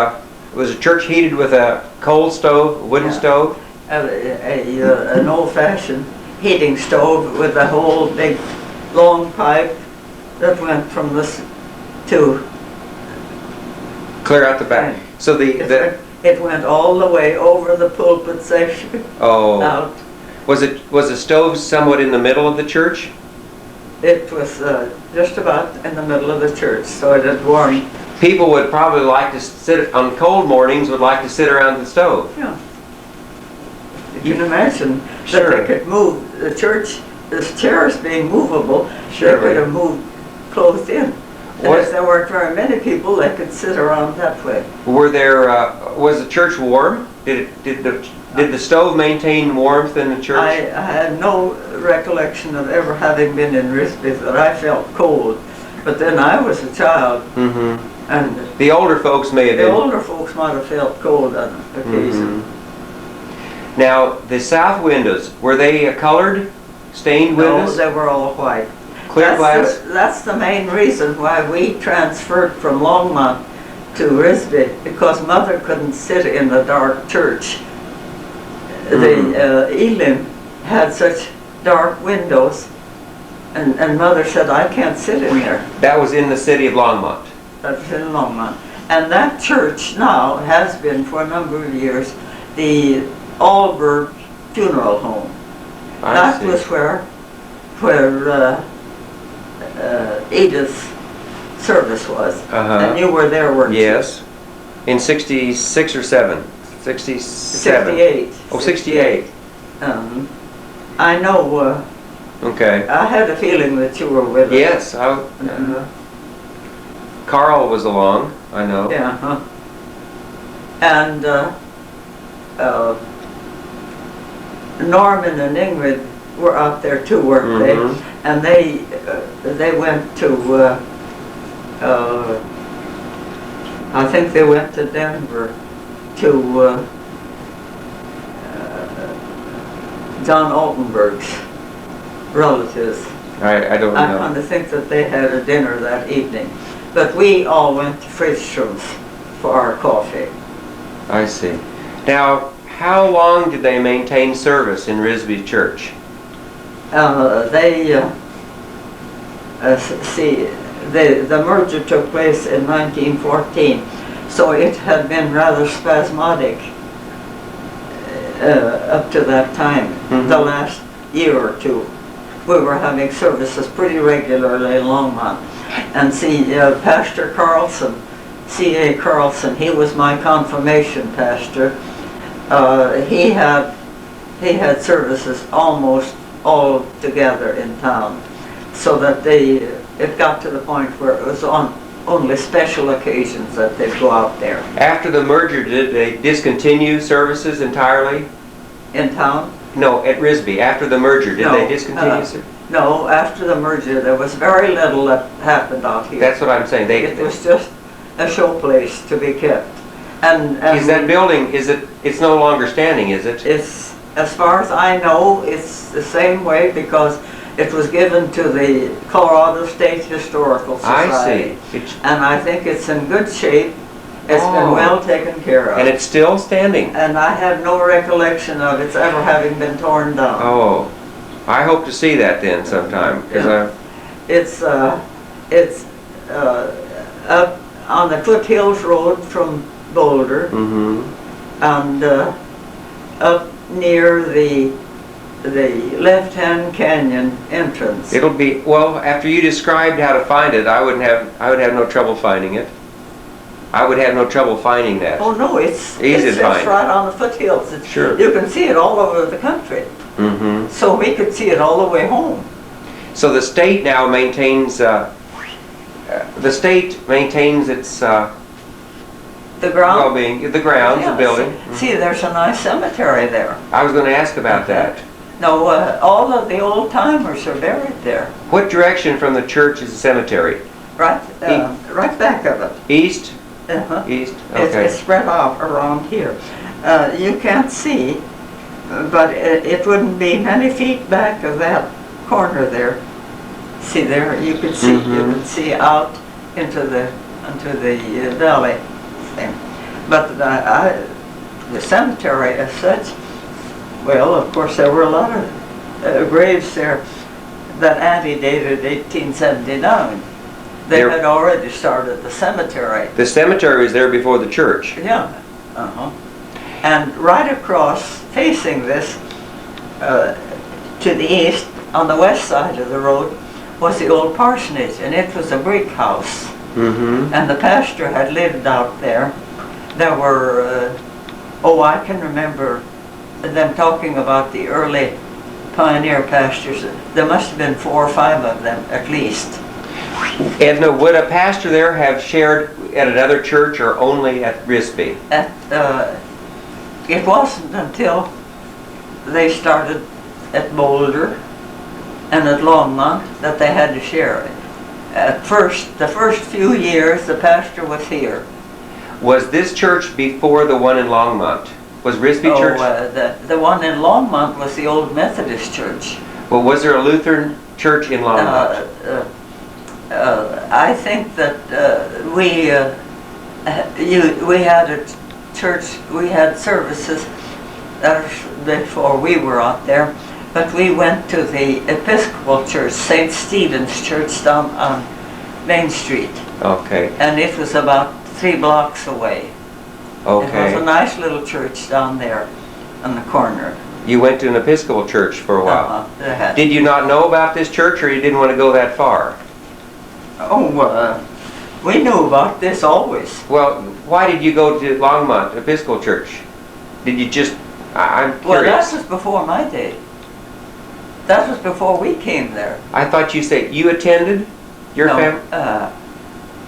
A: church heated with a coal stove, wooden stove?
B: an old-fashioned heating stove with a whole big long pipe that went from this to
A: Clear out the back. So
B: it went all the way over the pulpit section.
A: Oh.
B: Out.
A: Was the stove somewhat in the middle of the church?
B: It was just about in the middle of the church, so it had warm.
A: People would probably like to sit on cold mornings. Would like to sit around the stove.
B: Yeah. You can imagine
A: Sure.
B: that they could move the church. This chairs being movable,
A: Sure.
B: they could have moved close in. And
A: What-
B: if there weren't very many people, they could sit around that way.
A: Were there? Was the church warm? Did the stove maintain warmth in the church?
B: I had no recollection of ever having been in Risby that I felt cold. But then I was a child,
A: Mm-hmm.
B: and
A: The older folks may have
B: the
A: been.
B: older folks might have felt cold on occasion.
A: Mhm. Now, the south windows, were they colored, stained
B: No,
A: windows?
B: they were all white.
A: Clear glass?
B: That's the main reason why we transferred from Longmont to Risby, because Mother couldn't sit in the dark church. The Elim had such dark windows, and Mother said, I can't sit in there.
A: That was in the city of Longmont.
B: That's in Longmont. And that church now has been for a number of years the Allberg Funeral Home.
A: I
B: That
A: see.
B: was where Edith's service was.
A: Uh-huh.
B: And you were there, weren't you?
A: Yes. In 66 or 7? 67.
B: 68.
A: Oh, 68.
B: I know,
A: Okay.
B: I had a feeling that you were with us.
A: Yes,
B: Uh-huh.
A: Carl was along, I know.
B: Yeah, huh. And Norman and Ingrid were out there too, weren't they?
A: Mhm.
B: And they went to, I think they went to Denver to John Altenberg's relatives.
A: I don't
B: I
A: know.
B: kind of think that they had a dinner that evening. But we all went to Friedstrom's for our coffee.
A: I see. Now, how long did they maintain service in Risby Church?
B: The merger took place in 1914, so it had been rather spasmodic up to that time,
A: Mhm.
B: the last year or two. We were having services pretty regularly in Longmont. And Pastor Carlson, C.A. Carlson, he was my confirmation pastor. He had services almost all together in town, so that it got to the point where it was on only special occasions that they'd go out there.
A: After the merger, did they discontinue services entirely?
B: In town?
A: No, at Risby. After the merger, did
B: No,
A: they discontinue?
B: No, after the merger, there was very little that happened out here.
A: That's what I'm saying.
B: It was just a show place to be kept. And
A: Is that building? It's no longer standing, is it?
B: It's, as far as I know, it's the same way because it was given to the Colorado State Historical Society.
A: I see.
B: And I think it's in good shape. It's been
A: Oh.
B: well taken care of.
A: And it's still standing.
B: And I have no recollection of its ever having been torn down.
A: Oh, I hope to see that then sometime. 'Cause
B: Yeah. It's up on the Foothills Road from Boulder,
A: Mm-hmm.
B: and up near the left-hand canyon entrance.
A: It'll be, well, after you described how to find it, I would have no trouble finding it. I would have no trouble finding that.
B: Oh no, it's
A: Easy to find.
B: right on the foothills.
A: Sure.
B: You can see it all over the country.
A: Mm-hmm.
B: So we could see it all the way home.
A: So the state now maintains, its
B: The ground.
A: well-being, the grounds,
B: Yeah,
A: the building.
B: See, there's a nice cemetery there.
A: I was going to ask about that.
B: No, all of the old timers are buried there.
A: What direction from the church is the cemetery?
B: Right, right back of it.
A: East?
B: Uh-huh.
A: East?
B: It's
A: Okay.
B: spread out around here. You can't see, but it wouldn't be many feet back of that corner there. See there, you could see,
A: Mhm.
B: out into the valley thing. But the cemetery as such Well, of course, there were a lot of graves there that antedated 1879. They
A: There-
B: had already started the cemetery.
A: The cemetery was there before the church.
B: Yeah. And right across, facing this, to the east, on the west side of the road, was the old parsonage, and it was a brick house.
A: Mm-hmm.
B: And the pastor had lived out there. There were, I can remember them talking about the early pioneer pastors. There must have been 4 or 5 of them at least.
A: Edna, would a pastor there have shared at another church or only at Risby?
B: It wasn't until they started at Boulder and at Longmont that they had to share it. At first, the first few years, the pastor was here.
A: Was this church before the one in Longmont? Was Risby Church?
B: The one in Longmont was the old Methodist church.
A: Well, was there a Lutheran church in Longmont?
B: I think that we had a church, we had services before we were out there, but we went to the Episcopal Church, St. Stephen's Church down on Main Street.
A: Okay.
B: And it was about 3 blocks away.
A: Okay.
B: It was a nice little church down there on the corner.
A: You went to an Episcopal church for a while.
B: Uh-huh.
A: Did you not know about this church, or you didn't want to go that far?
B: We knew about this always.
A: Well, why did you go to Longmont Episcopal Church? Did you just, I'm curious.
B: Well, that was before my day. That was before we came there.
A: I thought you said you attended your family?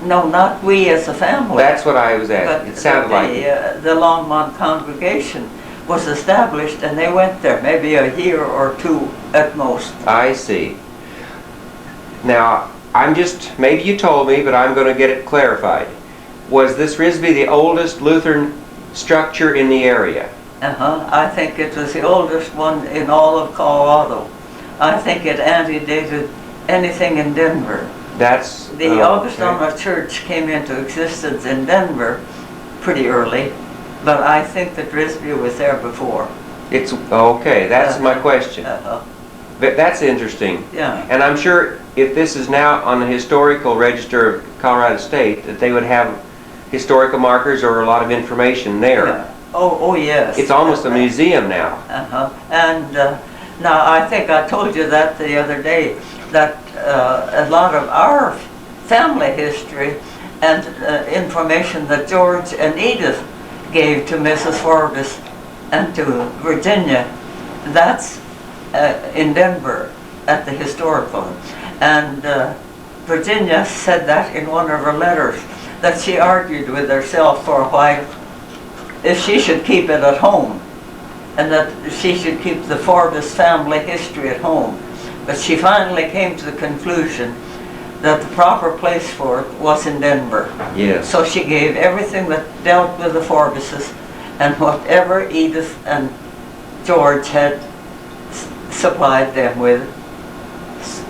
B: No, not we as a family.
A: That's what I was
B: But
A: asking. It sounded like it.
B: the Longmont congregation was established, and they went there maybe a year or 2 at most.
A: I see. Now, maybe you told me, but I'm going to get it clarified. Was this Risby the oldest Lutheran structure in the area?
B: I think it was the oldest one in all of Colorado. I think it antedated anything in Denver.
A: That's...
B: The Augustana Church came into existence in Denver pretty early, but I think that Risby was there before.
A: It's okay. That's my question. That's interesting.
B: Yeah.
A: And I'm sure if this is now on the historical register of Colorado State, that they would have historical markers or a lot of information there.
B: Yeah. Oh yes.
A: It's almost a museum now.
B: And now I think I told you that the other day, that a lot of our family history and information that George and Edith gave to Mrs. Forbes and to Virginia, that's in Denver at the historical. And Virginia said that in one of her letters, that she argued with herself for a while if she should keep it at home, and that she should keep the Forbes family history at home. But she finally came to the conclusion that the proper place for it was in Denver.
A: Yes.
B: So she gave everything that dealt with the Forbeses, and whatever Edith and George had supplied them with.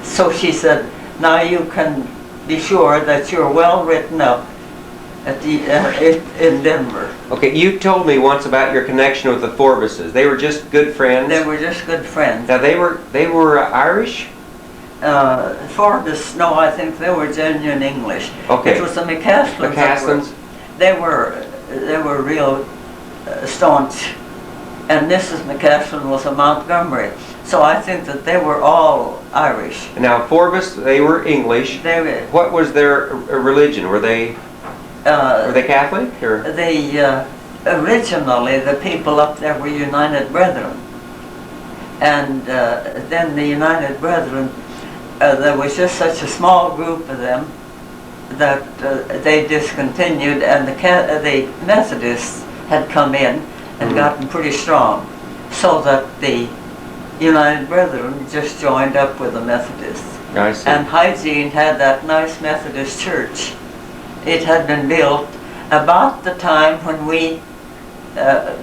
B: So she said, now you can be sure that you're well written up at in Denver.
A: Okay, you told me once about your connection with the Forbeses. They were just good friends.
B: They were just good friends.
A: Now they were Irish?
B: Forbes, no, I think they were genuine English.
A: Okay.
B: It was the McCaslins. They were real staunch. And Mrs. McCaslin was a Montgomery. So I think that they were all Irish.
A: Now Forbes, they were English.
B: They were.
A: What was their religion? Were they Catholic? Or?
B: Originally, the people up there were United Brethren. And then the United Brethren, there was just such a small group of them that they discontinued, and the Methodists had come in and gotten pretty strong, so that the United Brethren just joined up with the Methodists.
A: I see.
B: And Hygiene had that nice Methodist church. It had been built about the time when we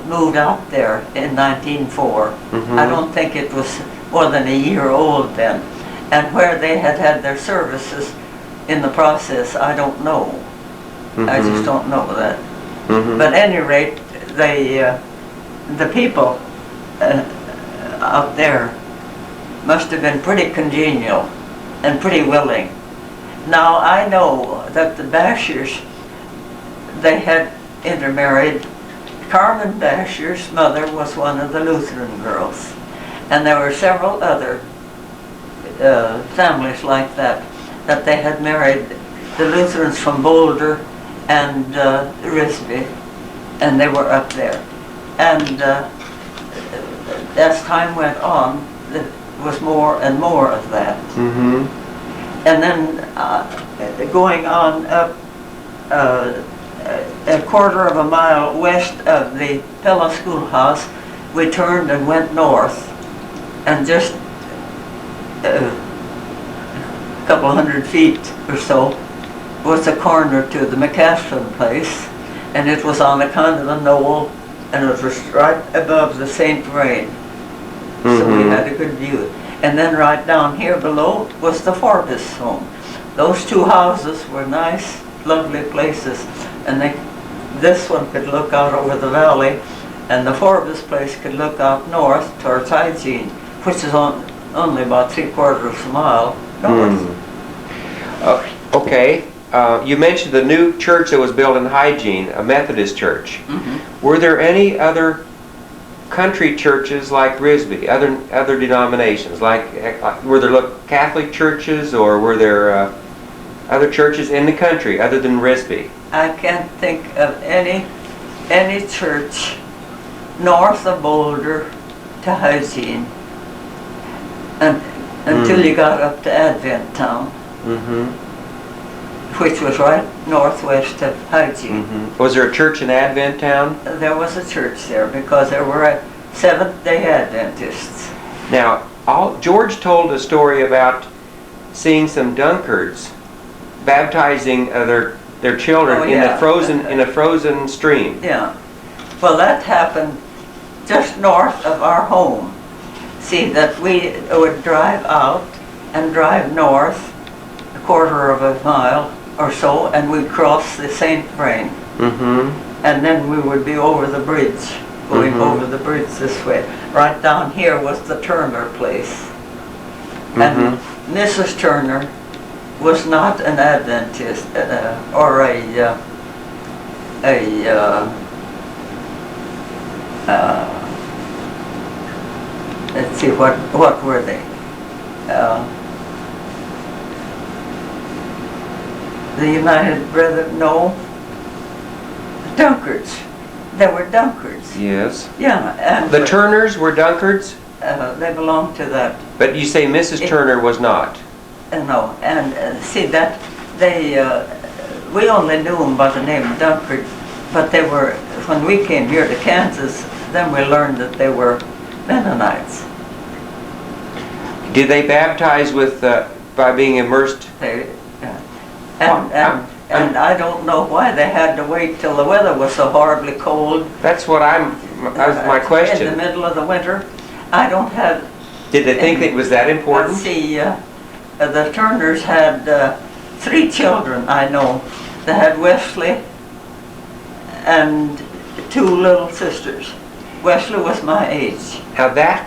B: moved out there in 1904. I don't think it was more than a year old then. And where they had had their services in the process, I don't know. I just don't know that. But at any rate, the people out there must have been pretty congenial and pretty willing. Now I know that the Bashers, they had intermarried. Carmen Basher's mother was one of the Lutheran girls, and there were several other families like that, that they had married the Lutherans from Boulder and Risby, and they were up there. And as time went on, there was more and more of that.
A: Mm-hmm.
B: And then going on up a quarter of a mile west of the Pella Schoolhouse, we turned and went north, and just a couple hundred feet or so was a corner to the McCaslin place, and it was on a kind of a knoll, and it was right above the St. Vrain. So we had a good view. And then right down here below was the Forbes home. Those two houses were nice, lovely places, and this one could look out over the valley, and the Forbes place could look out north towards Hygiene, which is only about 3/4 of a mile north.
A: Okay, you mentioned the new church that was built in Hygiene, a Methodist church.
B: Mm-hmm.
A: Were there any other country churches like Risby, other denominations, like were there Catholic churches, or were there other churches in the country other than Risby?
B: I can't think of any church north of Boulder to Hygiene, until you got up to Advent Town, which was right northwest of Hygiene.
A: Was there a church in Advent Town?
B: There was a church there because there were Seventh-day Adventists.
A: Now, George told a story about seeing some Dunkards baptizing their children in a frozen stream.
B: Yeah. Well, that happened just north of our home. See, that we would drive out and drive north a quarter of a mile or so, and we'd cross the St. Vrain. And then we would be over the bridge, going over the bridge this way. Right down here was the Turner place. And Mrs. Turner was not an Adventist or let's see, what were they? The United Brethren, no. Dunkards. They were Dunkards.
A: Yes.
B: Yeah. And
A: the Turners were Dunkards?
B: They belonged to that.
A: But you say Mrs. Turner was not?
B: No. And see that we only knew them by the name Dunkard, but they were, when we came here to Kansas, then we learned that they were Mennonites.
A: Did they baptize with by being immersed?
B: And I don't know why they had to wait till the weather was so horribly cold.
A: That's what that's my question.
B: In the middle of the winter. I don't have...
A: Did they think it was that important?
B: See, the Turners had 3 children, I know. They had Wesley and 2 little sisters. Wesley was my age.
A: Now that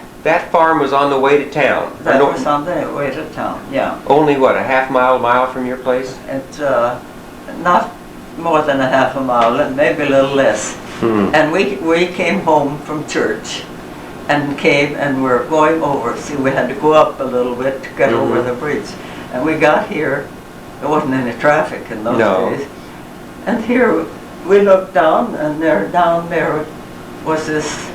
A: farm was on the way to town?
B: That was on the way to town, yeah.
A: Only what, a mile from your place?
B: It's not more than a half a mile, maybe a little less. And we came home from church and came and were going over. See, we had to go up a little bit to get over the bridge. And we got here, there wasn't any traffic in those days. And here we looked down, and down there was this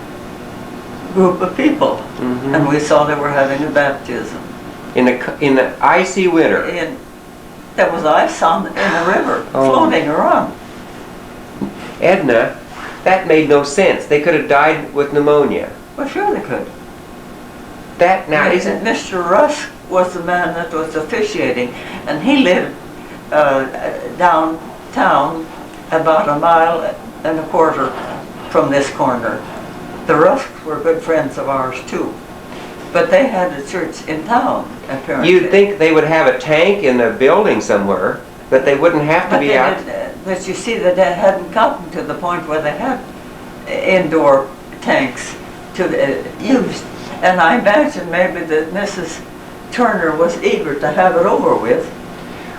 B: group of people. And we saw they were having a baptism.
A: In the icy winter?
B: There was ice in the river, floating around.
A: Edna, that made no sense. They could have died with pneumonia.
B: Well, sure they could.
A: That now isn't...
B: Mr. Rusk was the man that was officiating, and he lived downtown about 1.25 miles from this corner. The Rusks were good friends of ours too, but they had a church in town, apparently.
A: You'd think they would have a tank in a building somewhere, that they wouldn't have to be out.
B: But you see that they hadn't gotten to the point where they had indoor tanks to use. And I imagine maybe that Mrs. Turner was eager to have it over with.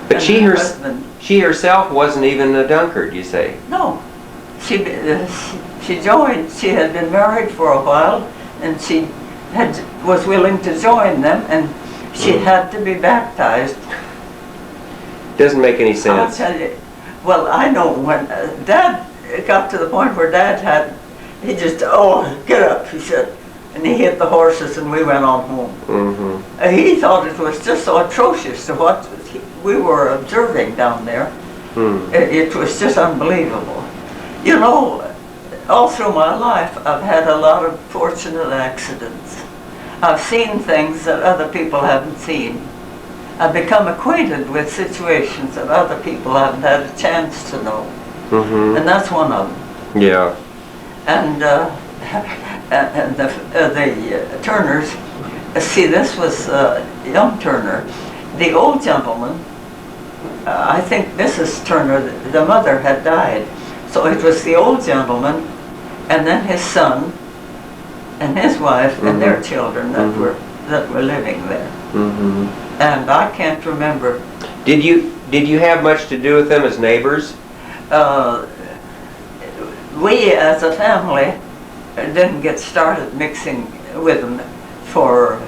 A: But
B: And
A: she
B: her husband,
A: she herself wasn't even a Dunkard, you say?
B: no, she joined. She had been married for a while, and she was willing to join them, and she had to be baptized.
A: Doesn't make any
B: I'll
A: sense.
B: tell you. Well, I know when Dad got to the point where Dad he just, oh, get up, he said. And he hit the horses and we went on home.
A: Mm-hmm.
B: He thought it was just so atrocious to what we were observing down there.
A: Mm.
B: It was just unbelievable. You know, all through my life I've had a lot of fortunate accidents. I've seen things that other people haven't seen. I've become acquainted with situations that other people haven't had a chance to know.
A: Mm-hmm.
B: And that's one of them.
A: Yeah.
B: And the Turners, see, this was young Turner. The old gentleman, I think Mrs. Turner, the mother, had died. So it was the old gentleman, and then his son, and his wife,
A: Mm-hmm.
B: and their children that
A: Mm-hmm.
B: were living there.
A: Mm-hmm.
B: And I can't remember.
A: Did you have much to do with them as neighbors?
B: We, as a family, didn't get started mixing with them for,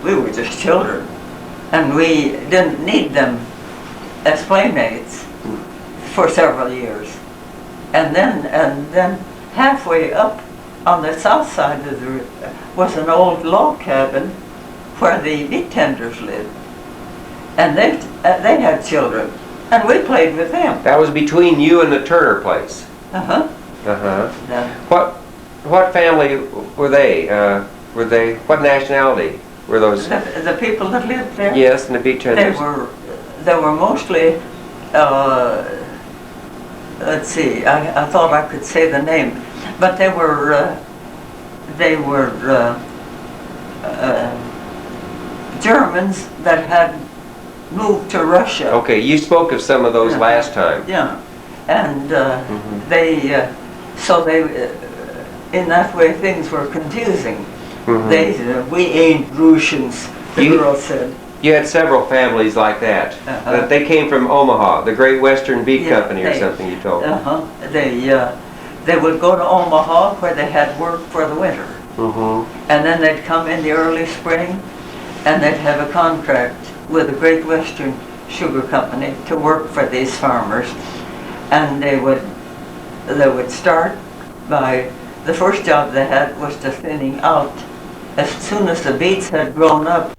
B: we were just children. And we didn't need them as playmates for several years. And then halfway up on the south side of the was an old log cabin where the meat tenders lived. And they had children. And we played with them.
A: That was between you and the Turner place.
B: Uh-huh.
A: Uh-huh. What family were they? What nationality were those?
B: The people that lived there?
A: Yes, and the beat tenders.
B: They were mostly, let's see, I thought I could say the name, but they were Germans that had moved to Russia.
A: Okay, you spoke of some of those
B: Yeah.
A: last time.
B: Yeah, and
A: Mhm.
B: so in that way things were confusing.
A: Mhm.
B: We ain't Russians, the girl said.
A: You had several families like that.
B: Uh-huh.
A: They came from Omaha, the Great Western Beef
B: Yeah,
A: Company or something you told me.
B: Uh-huh. They would go to Omaha where they had work for the winter.
A: Mm-hmm.
B: And then they'd come in the early spring and they'd have a contract with the Great Western Sugar Company to work for these farmers. And they would start by, the first job they had was to thinning out. As soon as the beets had grown up,